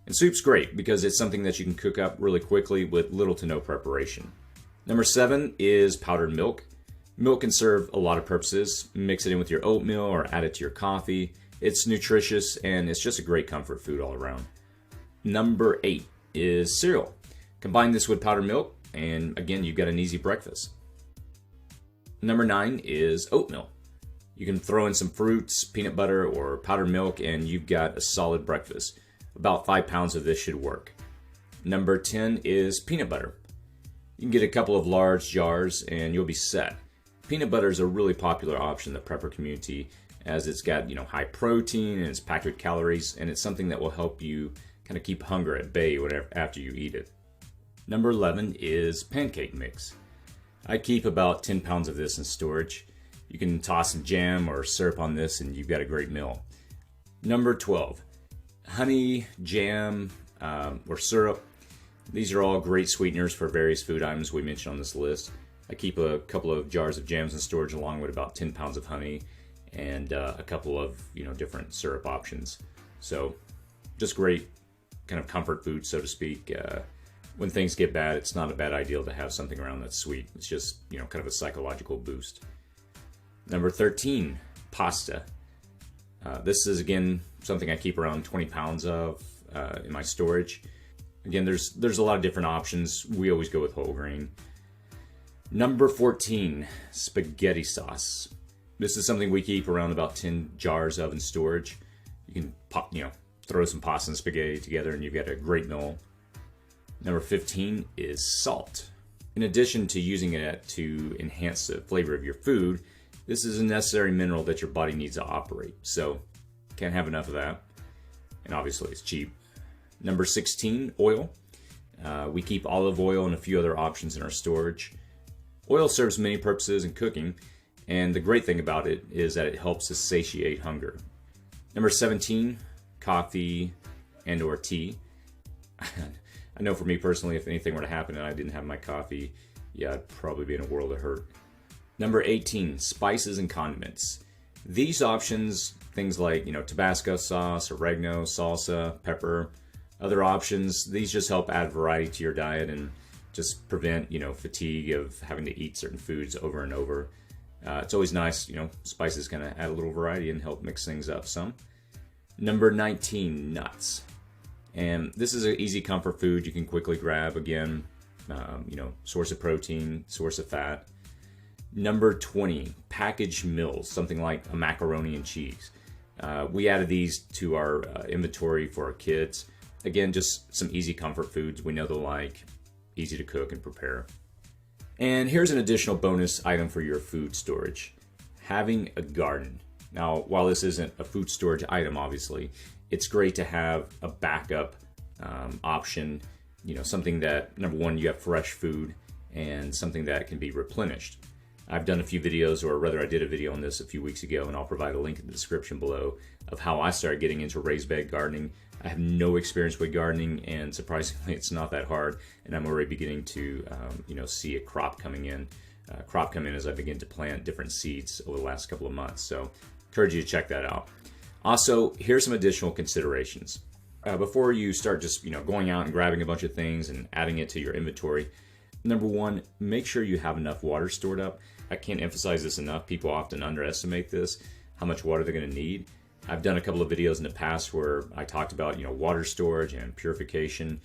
And soup's great because it's something that you can cook up really quickly with little to no preparation. Number 7 is powdered milk. Milk can serve a lot of purposes. Mix it in with your oatmeal or add it to your coffee. It's nutritious and it's just a great comfort food all around. Number 8 is cereal. Combine this with powdered milk and again, you've got an easy breakfast. Number 9 is oatmeal. You can throw in some fruits, peanut butter, or powdered milk and you've got a solid breakfast. About 5 pounds of this should work. Number 10 is peanut butter. You can get a couple of large jars and you'll be set. Peanut butter is a really popular option in the prepper community as it's got, you know, high protein and it's packed with calories and it's something that will help you kind of keep hunger at bay whenever after you eat it. Number 11 is pancake mix. I keep about 10 pounds of this in storage. You can toss some jam or syrup on this and you've got a great meal. Number 12, honey, jam, or syrup. These are all great sweeteners for various food items we mentioned on this list. I keep a couple of jars of jams in storage along with about 10 pounds of honey and a couple of, you know, different syrup options. So just great kind of comfort food, so to speak. When things get bad, it's not a bad idea to have something around that's sweet. It's just, you know, kind of a psychological boost. Number 13, pasta. This is, again, something I keep around 20 pounds of in my storage. Again, there's a lot of different options. We always go with whole grain. Number 14, spaghetti sauce. This is something we keep around about 10 jars of in storage. You can pop, you know, throw some pasta and spaghetti together and you've got a great meal. Number 15 is salt. In addition to using it to enhance the flavor of your food, this is a necessary mineral that your body needs to operate. So can't have enough of that. And obviously it's cheap. Number 16, oil. We keep olive oil and a few other options in our storage. Oil serves many purposes in cooking, and the great thing about it is that it helps to satiate hunger. Number 17, coffee and or tea. I know for me personally, if anything were to happen and I didn't have my coffee, yeah, I'd probably be in a world of hurt. Number 18, spices and condiments. These options, things like, you know, Tabasco sauce, oregano, salsa, pepper, other options, these just help add variety to your diet and just prevent, you know, fatigue of having to eat certain foods over and over. It's always nice, you know, spices kind of add a little variety and help mix things up some. Number 19, nuts. And this is an easy comfort food you can quickly grab. Again, you know, source of protein, source of fat. Number 20, packaged meals, something like a macaroni and cheese. We added these to our inventory for our kids. Again, just some easy comfort foods we know they'll like, easy to cook and prepare. And here's an additional bonus item for your food storage, having a garden. Now, while this isn't a food storage item, obviously, it's great to have a backup option, you know, something that, number one, you have fresh food and something that can be replenished. I've done a few videos, or rather I did a video on this a few weeks ago, and I'll provide a link in the description below of how I started getting into raised bed gardening. I have no experience with gardening, and surprisingly, it's not that hard, and I'm already beginning to, you know, see a crop coming in. As I begin to plant different seeds over the last couple of months. So, encourage you to check that out. Also, here's some additional considerations. Before you start just, you know, going out and grabbing a bunch of things and adding it to your inventory, number one, make sure you have enough water stored up. I can't emphasize this enough. People often underestimate this, how much water they're going to need. I've done a couple of videos in the past where I talked about, you know, water storage and purification.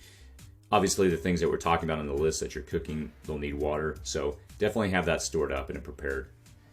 Obviously, the things that we're talking about on the list that you're cooking, they'll need water. So definitely have that stored up and prepared.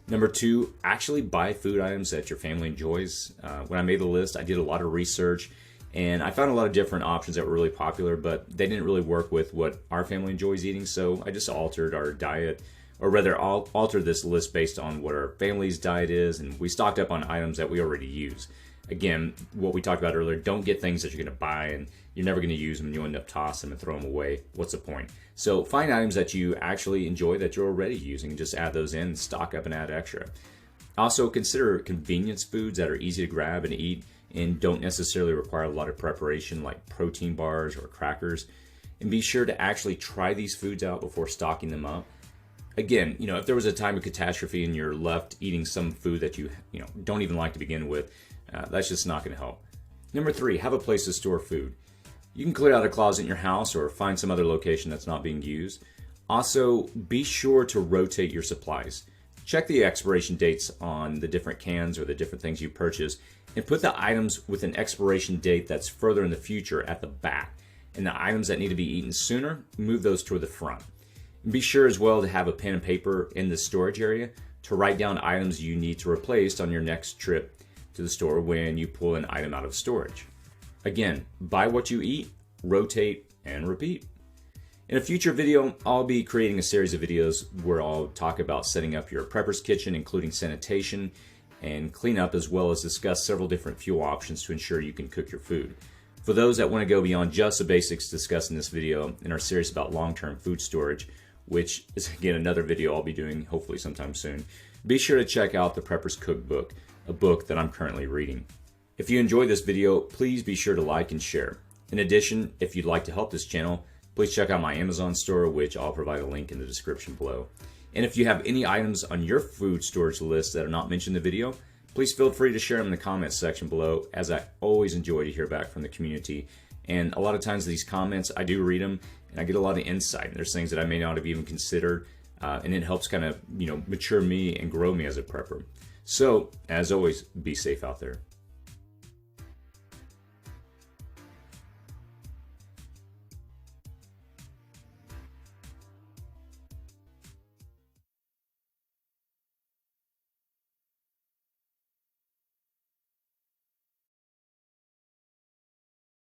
Number two, actually buy food items that your family enjoys. When I made the list, I did a lot of research and I found a lot of different options that were really popular, but they didn't really work with what our family enjoys eating. So I just altered our diet, or rather alter this list based on what our family's diet is, and we stocked up on items that we already use. Again, what we talked about earlier, don't get things that you're going to buy and you're never going to use them and you'll end up tossing them and throw them away. What's the point? So find items that you actually enjoy that you're already using and just add those in, stock up and add extra. Also consider convenience foods that are easy to grab and eat and don't necessarily require a lot of preparation, like protein bars or crackers. And be sure to actually try these foods out before stocking them up. Again, if there was a time of catastrophe and you're left eating some food that you don't even like to begin with, that's just not going to help. Number 3, have a place to store food. You can clear out a closet in your house or find some other location that's not being used. Also, be sure to rotate your supplies. Check the expiration dates on the different cans or the different things you purchase and put the items with an expiration date that's further in the future at the back. And the items that need to be eaten sooner, move those toward the front. And be sure as well to have a pen and paper in the storage area to write down items you need to replace on your next trip to the store when you pull an item out of storage. Again, buy what you eat, rotate, and repeat. In a future video, I'll be creating a series of videos where I'll talk about setting up your prepper's kitchen, including sanitation and cleanup, as well as discuss several different fuel options to ensure you can cook your food. For those that want to go beyond just the basics discussed in this video in our series about long-term food storage, which is again another video I'll be doing hopefully sometime soon, be sure to check out the Prepper's Cookbook, a book that I'm currently reading. If you enjoyed this video, please be sure to like and share. In addition, if you'd like to help this channel, please check out my Amazon store, which I'll provide a link in the description below. And if you have any items on your food storage list that are not mentioned in the video, please feel free to share them in the comments section below, as I always enjoy to hear back from the community. And a lot of times these comments, I do read them and I get a lot of insight. There's things that I may not have even considered, and it helps kind of mature me and grow me as a prepper. So, as always, be safe out there.